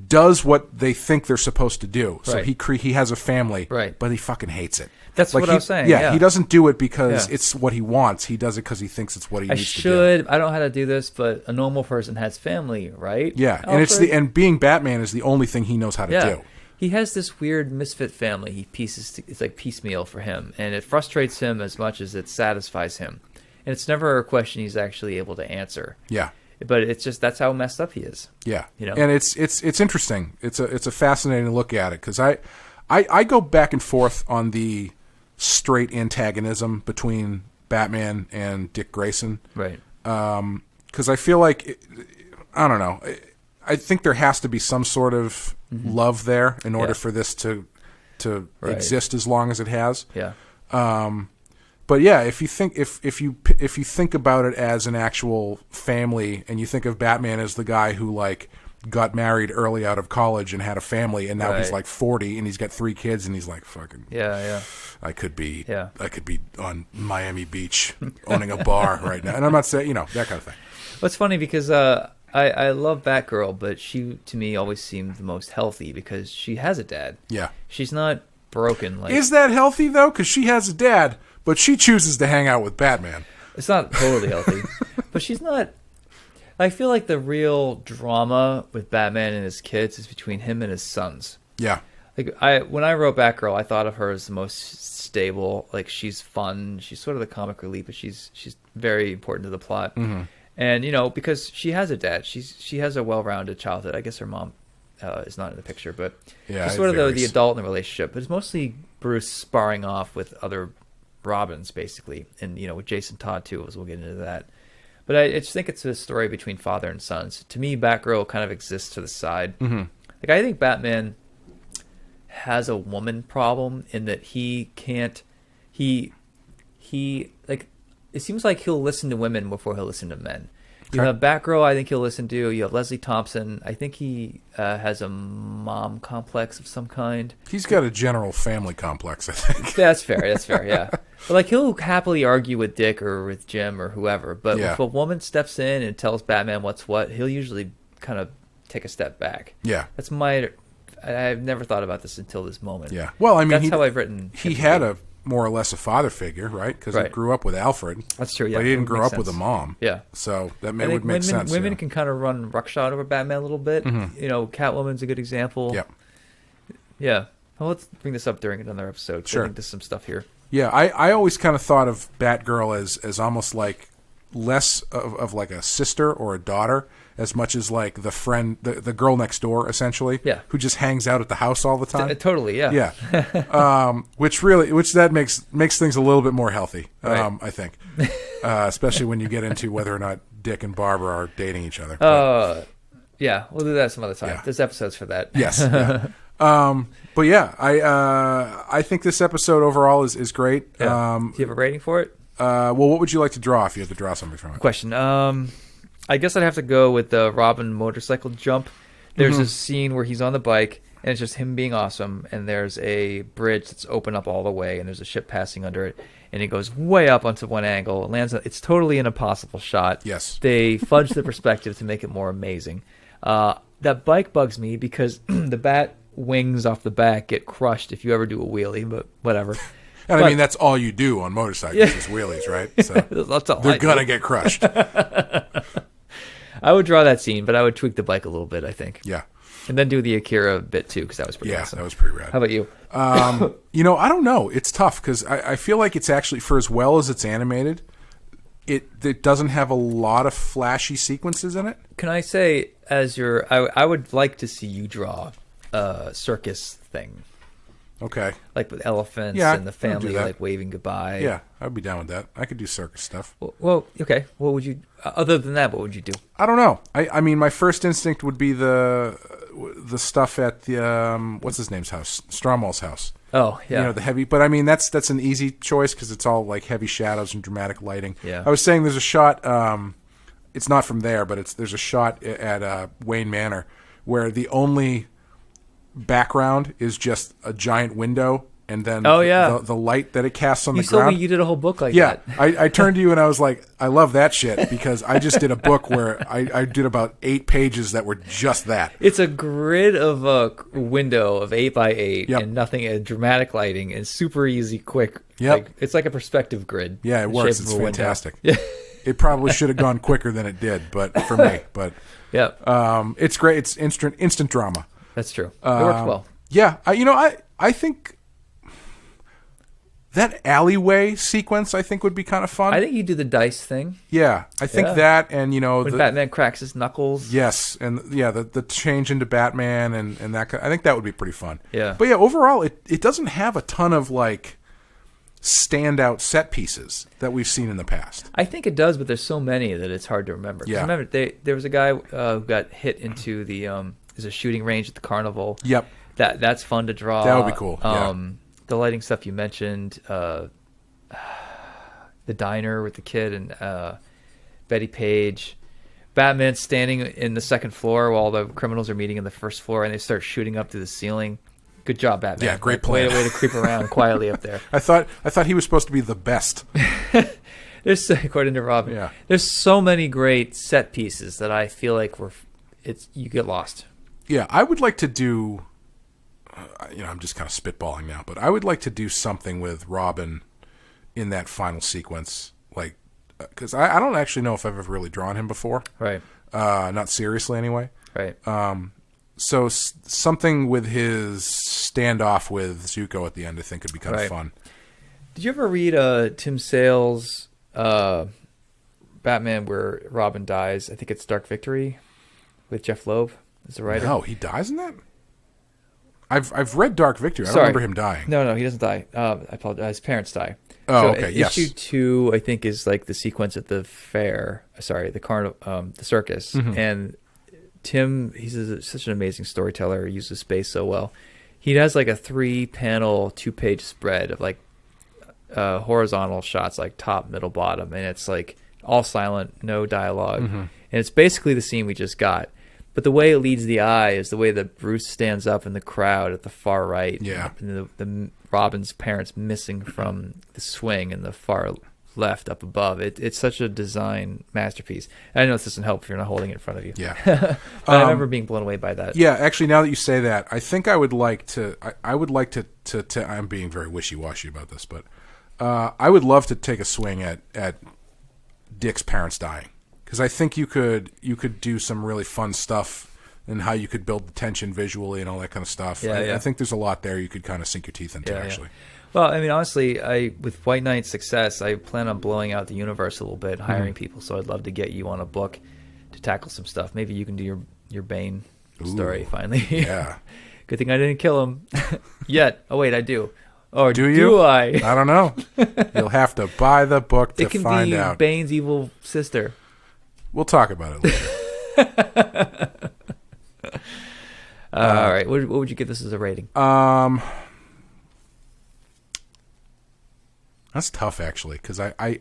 does what they think they're supposed to do. So he has a family, but he fucking hates it. That's like what I was saying. Yeah, he doesn't do it because it's what he wants. He does it because he thinks it's what he needs to do. I don't know how to do this, but a normal person has family, right? Yeah, and being Batman is the only thing he knows how to do. He has this weird misfit family. It's like piecemeal for him, and it frustrates him as much as it satisfies him. And it's never a question he's actually able to answer. Yeah. But it's just, that's how messed up he is. Yeah. You know? And it's interesting. It's a fascinating look at it, because I go back and forth on the straight antagonism between Batman and Dick Grayson. Right. because I feel like I don't know. I think there has to be some sort of love there in order for this to exist as long as it has. Yeah. But yeah, if you think about it as an actual family, and you think of Batman as the guy who like got married early out of college and had a family, and now he's like 40 and he's got 3 kids, and he's like, fucking I could be on Miami Beach owning a bar right now. And I'm not saying, that kind of thing. What's funny because I love Batgirl, but she to me always seemed the most healthy because she has a dad. Yeah, she's not broken. Like, is that healthy though? Because she has a dad, but she chooses to hang out with Batman. It's not totally healthy, but she's not. I feel like the real drama with Batman and his kids is between him and his sons. Yeah. Like when I wrote Batgirl, I thought of her as the most stable. Like, she's fun. She's sort of the comic relief, but she's very important to the plot. Mm-hmm. And because she has a dad, she has a well-rounded childhood. I guess her mom is not in the picture, but she's sort of the adult in the relationship. But it's mostly Bruce sparring off with other Robins, basically, and with Jason Todd too, as we'll get into that. But I just think it's a story between father and sons. To me, Batgirl kind of exists to the side. Mm-hmm. Like, I think Batman has a woman problem in that he can't. He like. It seems like he'll listen to women before he'll listen to men. You have Batgirl, I think he'll listen to. You have Leslie Thompson. I think he has a mom complex of some kind. He's got a general family complex, I think. That's fair, yeah. But like, he'll happily argue with Dick or with Jim or whoever. But if a woman steps in and tells Batman what's what, he'll usually kind of take a step back. Yeah. That's I've never thought about this until this moment. Yeah. Well, I mean, that's how I've written. He had a more or less a father figure, right? Because he grew up with Alfred. That's true, yeah. But he didn't grow up with a mom. Yeah. So that would make sense. Women can kind of run ruckshot over Batman a little bit. Mm-hmm. Catwoman's a good example. Yeah. Yeah. Well, let's bring this up during another episode. Sure. I think there's some stuff here. Yeah, I always kind of thought of Batgirl as almost like less of like a sister or a daughter, as much as like the friend, the girl next door, essentially, who just hangs out at the house all the time. Totally, yeah. Which that makes things a little bit more healthy, I think, especially when you get into whether or not Dick and Barbara are dating each other. Yeah, we'll do that some other time. Yeah. There's episodes for that. Yes. Yeah. But yeah, I think this episode overall is great. Yeah. Do you have a rating for it? Well, what would you like to draw if you had to draw something from it? Question. I guess I'd have to go with the Robin motorcycle jump. There's a scene where he's on the bike, and it's just him being awesome, and there's a bridge that's open up all the way, and there's a ship passing under it, and it goes way up onto one angle. It lands. It's totally an impossible shot. Yes. They fudge the perspective to make it more amazing. That bike bugs me because the bat wings off the back get crushed if you ever do a wheelie, but whatever. And I mean, that's all you do on motorcycles is wheelies, right? So they're going to get crushed. I would draw that scene, but I would tweak the bike a little bit, I think. Yeah. And then do the Akira bit, too, because that was pretty awesome. Yeah, that was pretty rad. How about you? I don't know. It's tough, because I feel like it's actually, for as well as it's animated, it doesn't have a lot of flashy sequences in it. Can I say, I would like to see you draw a circus thing. Okay. Like with elephants and the family like waving goodbye. Yeah, I'd be down with that. I could do circus stuff. Well, okay. What would you, other than that, what would you do? I don't know. I mean, my first instinct would be the stuff at the, what's his name's house? Stromwell's house. Oh, yeah. The heavy, but I mean, that's an easy choice because it's all like heavy shadows and dramatic lighting. Yeah. I was saying there's a shot, it's not from there, but there's a shot at Wayne Manor where the only background is just a giant window and then the light that it casts on the ground. You told me you did a whole book like that. I turned to you and I was like, I love that shit because I just did a book where I did about 8 pages that were just that. It's a grid of a window of 8 by 8 and nothing, dramatic lighting and super easy, quick. Like, it's like a perspective grid. Yeah, it works. It's fantastic. It probably should have gone quicker than it did, but for me. But it's great. It's instant drama. That's true. It works well. Yeah, I think that alleyway sequence would be kind of fun. I think you do the dice thing. Yeah, I think that and when Batman cracks his knuckles. Yes, and the change into Batman and that. I think that would be pretty fun. Yeah, but overall, it doesn't have a ton of like standout set pieces that we've seen in the past. I think it does, but there's so many that it's hard to remember. 'Cause Yeah. remember, there was a guy who got hit into there's a shooting range at the carnival. Yep. That's fun to draw. That would be cool. The lighting stuff you mentioned, the diner with the kid and Betty Page. Batman standing in the second floor while the criminals are meeting in the first floor, and they start shooting up through the ceiling. Good job, Batman. Yeah, great plan. Way to creep around quietly up there. I thought he was supposed to be the best. There's, according to Robin, Yeah. there's so many great set pieces that I feel like you get lost. Yeah, I would like to do. I'm just kind of spitballing now, but I would like to do something with Robin in that final sequence, like because I don't actually know if I've ever really drawn him before. Right. Not seriously, anyway. Right. So something with his standoff with Zucco at the end, I think, would be kind of fun. Did you ever read Tim Sale's Batman where Robin dies? I think it's Dark Victory with Jeff Loeb as the writer. No, he dies in that? I've read Dark Victory. I don't remember him dying. No, he doesn't die. I apologize. His parents die. Oh, okay, yes. Issue 2, I think, is like the sequence at the fair. Sorry, the the circus. Mm-hmm. And Tim, he's such an amazing storyteller. He uses space so well. He has like a 3-panel, 2-page spread of like horizontal shots, like top, middle, bottom, and it's like all silent, no dialogue, and it's basically the scene we just got. But the way it leads the eye is the way that Bruce stands up in the crowd at the far right. Yeah. And the Robin's parents missing from the swing in the far left up above. It's such a design masterpiece. And I know this doesn't help if you're not holding it in front of you. Yeah. But I remember being blown away by that. Yeah, actually, now that you say that, I think I would like to. I would like to. I'm being very wishy-washy about this, but I would love to take a swing at Dick's parents dying. Because I think you could do some really fun stuff and how you could build the tension visually and all that kind of stuff. I think there's a lot there you could kind of sink your teeth into, actually. Well, I mean, honestly, with White Knight's success, I plan on blowing out the universe a little bit, hiring people. So I'd love to get you on a book to tackle some stuff. Maybe you can do your Bane story finally. Yeah. Good thing I didn't kill him yet. Oh, wait, I do. Or do you? Do I? I don't know. You'll have to buy the book to find out. It can be Bane's evil sister. We'll talk about it later. All right. What would you give this as a rating? That's tough, actually, because I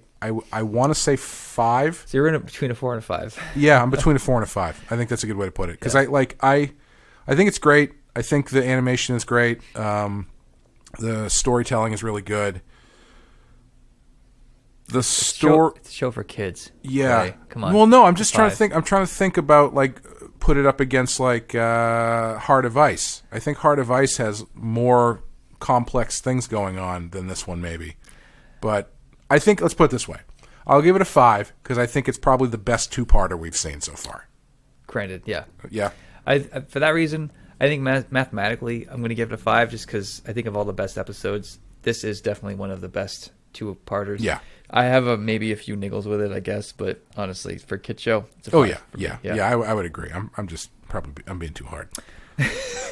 want to say 5. So you're in between a 4 and a 5. Yeah, I'm between a 4 and a 5. I think that's a good way to put it. Because I think it's great. I think the animation is great. The storytelling is really good. It's a show for kids. Yeah. Right. Come on. Well, no, I'm just trying to think. I'm trying to think about, like, put it up against, like, Heart of Ice. I think Heart of Ice has more complex things going on than this one, maybe. But I think, let's put it this way. I'll give it a 5 because I think it's probably the best 2-parter we've seen so far. Granted, yeah. Yeah. For that reason, I think mathematically I'm going to give it a 5 just because I think of all the best episodes, this is definitely one of the best 2-parters. Yeah. I have maybe a few niggles with it, I guess, but honestly, for a kid show, it's a 5. Oh yeah. I would agree. I'm just I'm being too hard.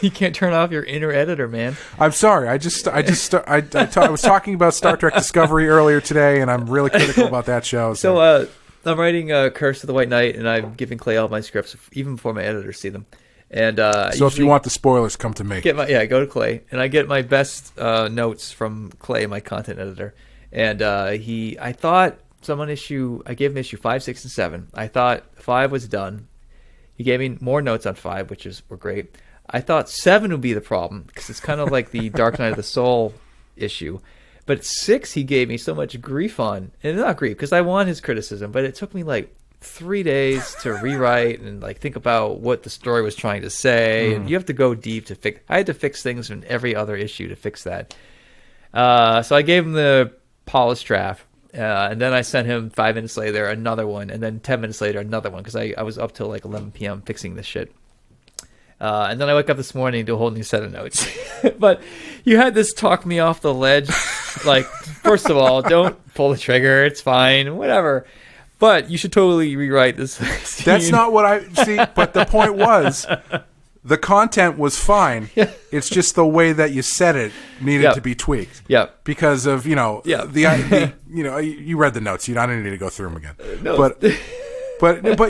You can't turn off your inner editor, man. I'm sorry. I was talking about Star Trek Discovery earlier today, and I'm really critical about that show. So I'm writing Curse of the White Knight, and I'm giving Clay all my scripts, even before my editors see them. And so if you want the spoilers, come to me. Go to Clay, and I get my best notes from Clay, my content editor. And I gave him issue 5, 6, and 7. I thought 5 was done. He gave me more notes on 5, which were great. I thought 7 would be the problem because it's kind of like the Dark Knight of the Soul issue. But 6 he gave me so much grief on. And not grief because I want his criticism, but it took me like 3 days to rewrite and like think about what the story was trying to say. And you have to go deep to fix. I had to fix things in every other issue to fix that. So I gave him the polished draft. And then I sent him 5 minutes later another one, and then 10 minutes later another one because I was up till like 11 p.m. fixing this shit. And then I wake up this morning to a whole new set of notes. But you had this talk me off the ledge. Like, first of all, don't pull the trigger. It's fine. Whatever. But you should totally rewrite this scene. That's not what I see. But the point was, The content was fine. It's just the way that you said it needed to be tweaked. Yeah. Because of, you read the notes. I don't need to go through them again. No. But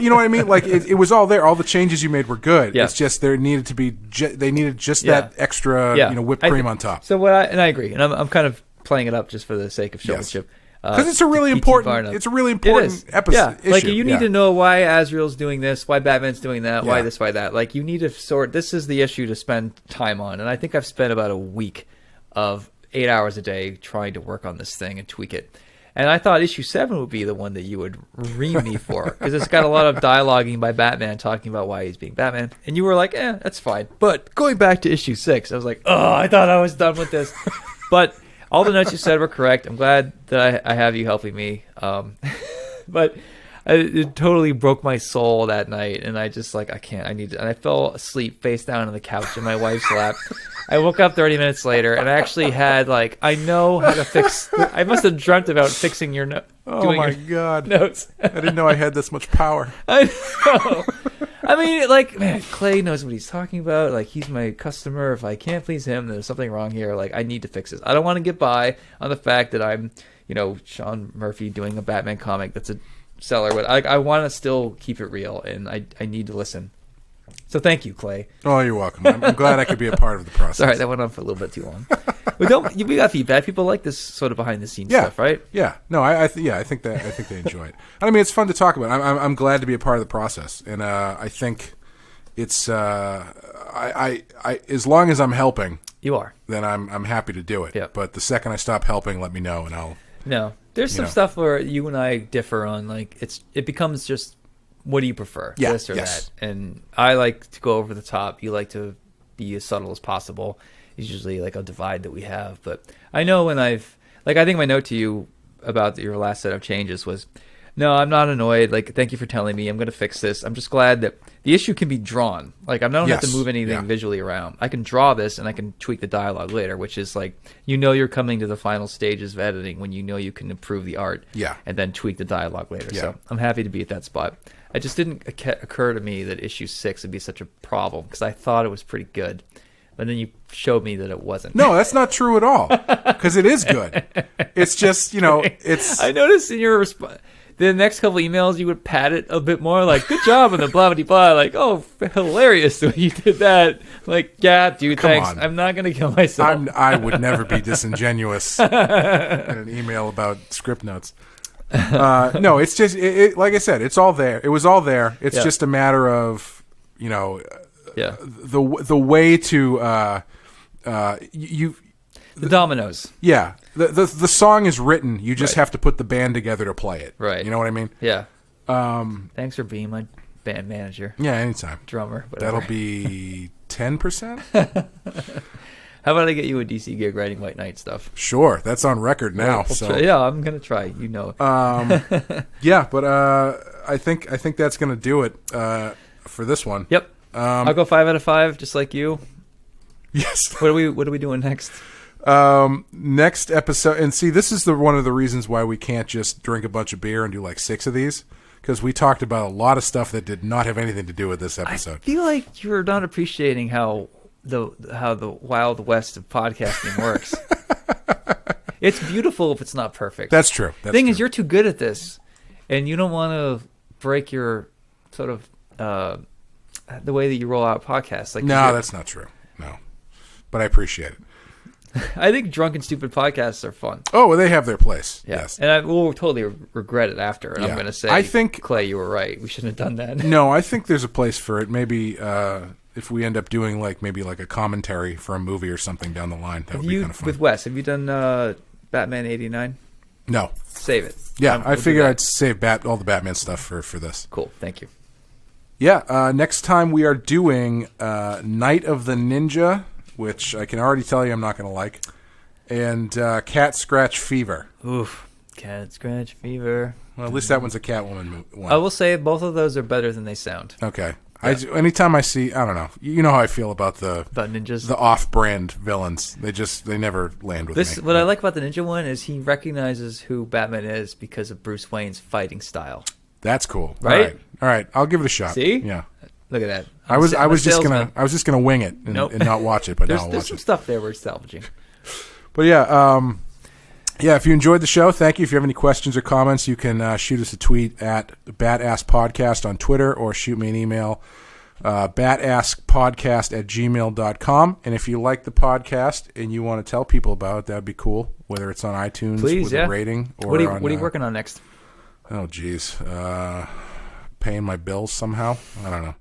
you know what I mean? Like it was all there. All the changes you made were good. Yeah. It's just there needed to be they needed just that extra whipped cream on top. So I agree. And I'm kind of playing it up just for the sake of showmanship. Because it's a really important episode. Yeah, like you need to know why Azrael's doing this, why Batman's doing that, why this, why that. Like you need to sort. This is the issue to spend time on, and I think I've spent about a week of 8 hours a day trying to work on this thing and tweak it. And I thought issue 7 would be the one that you would ream me for, because it's got a lot of dialoguing by Batman talking about why he's being Batman, and you were like, that's fine. But going back to issue 6, I was like, I thought I was done with this, but. All the notes you said were correct. I'm glad that I have you helping me. But it totally broke my soul that night. And I just I can't. I need to. And I fell asleep face down on the couch in my wife's lap. I woke up 30 minutes later and I actually had I know how to fix. I must have dreamt about fixing your notes. Oh my God. Notes. I didn't know I had this much power. I know. I mean, man, Clay knows what he's talking about. He's my customer. If I can't please him, there's something wrong here. I need to fix this. I don't want to get by on the fact that I'm, Sean Murphy doing a Batman comic that's a seller. But I want to still keep it real, and I need to listen. So thank you, Clay. Oh, you're welcome. I'm glad I could be a part of the process. Sorry, that went on for a little bit too long. We got feedback. People like this sort of behind the scenes stuff, right? Yeah. No, I think they enjoy it. I mean, it's fun to talk about. I'm glad to be a part of the process, and I think it's I as long as I'm helping, you are. Then I'm happy to do it. Yeah. But the second I stop helping, let me know, and I'll. No, there's some stuff where you and I differ on. It becomes just. What do you prefer, this or that? And I like to go over the top. You like to be as subtle as possible. It's usually a divide that we have. But I know when I think my note to you about your last set of changes was, no, I'm not annoyed. Thank you for telling me. I'm going to fix this. I'm just glad that the issue can be drawn. I don't have to move anything visually around. I can draw this and I can tweak the dialogue later, which is you're coming to the final stages of editing when you can improve the art and then tweak the dialogue later. So I'm happy to be at that spot. It just didn't occur to me that issue 6 would be such a problem because I thought it was pretty good. But then you showed me that it wasn't. No, that's not true at all. Because it is good. It's just, it's... I noticed in your response, the next couple emails, you would pat it a bit more, good job, and then blah, blah, blah, oh, hilarious the way you did that. Yeah, dude, thanks. I'm not going to kill myself. I would never be disingenuous in an email about script notes. No, it's just like I said, it's all there. It was all there. It's just a matter of the way to the dominoes. Yeah, the song is written. You just have to put the band together to play it. Right. You know what I mean? Yeah. Thanks for being my band manager. Yeah, anytime. Drummer. Whatever. That'll be 10%. How about I get you a DC gig writing White Knight stuff? Sure, that's on record now. I'm gonna try. Yeah, but I think that's gonna do it for this one. Yep. I'll go 5 out of 5, just like you. Yes. What are we doing next? Next episode, and see, this is one of the reasons why we can't just drink a bunch of beer and do 6 of these, because we talked about a lot of stuff that did not have anything to do with this episode. I feel like you're not appreciating how the Wild West of podcasting works. It's beautiful if it's not perfect. That's true. The thing is, you're too good at this, and you don't want to break your sort of the way that you roll out podcasts. No, that's not true. No, but I appreciate it. I think drunk and stupid podcasts are fun. Oh, well, they have their place. Yeah. Yes, and I will totally regret it after. And I'm going to say, I think, Clay, you were right. We shouldn't have done that. No, I think there's a place for it. Maybe. If we end up doing maybe a commentary for a movie or something down the line, that would be kind of fun. With Wes, have you done Batman 89? No. Save it. Yeah, I figured I'd save all the Batman stuff for this. Cool, thank you. Yeah, next time we are doing Night of the Ninja, which I can already tell you I'm not going to like, and Cat Scratch Fever. Oof, Cat Scratch Fever. Well, at least that one's a Catwoman one. I will say both of those are better than they sound. Okay. Yeah. Anytime I see, I don't know, you know how I feel about ninjas, the off-brand villains. They never land with me. What I like about the ninja one is he recognizes who Batman is because of Bruce Wayne's fighting style. That's cool. Right? All right. I'll give it a shot. See? Yeah. Look at that. I was just gonna wing it and, Nope. and not watch it, but now I'll There's watch some it. stuff there we're salvaging. But yeah, if you enjoyed the show, thank you. If you have any questions or comments, you can shoot us a tweet at BATTASS Podcast on Twitter or shoot me an email, battasspodcast@gmail.com. And if you like the podcast and you want to tell people about it, that would be cool, whether it's on iTunes with a rating or what are you working on next? Oh, geez. Paying my bills somehow? I don't know.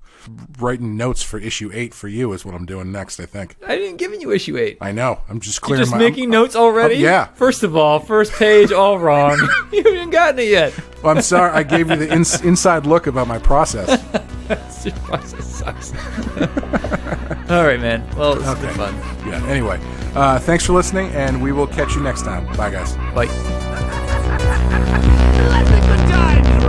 Writing notes for issue 8 for you is what I'm doing next, I think. I didn't give you issue 8. I know. I'm just You're clearing just making notes already? yeah. First of all, first page, all wrong. You haven't gotten it yet. Well, I'm sorry. I gave you the inside look about my process. Your process sucks. All right, man. Well, it's been fun. Yeah. Anyway, thanks for listening, and we will catch you next time. Bye, guys. Bye. Let's have a good time.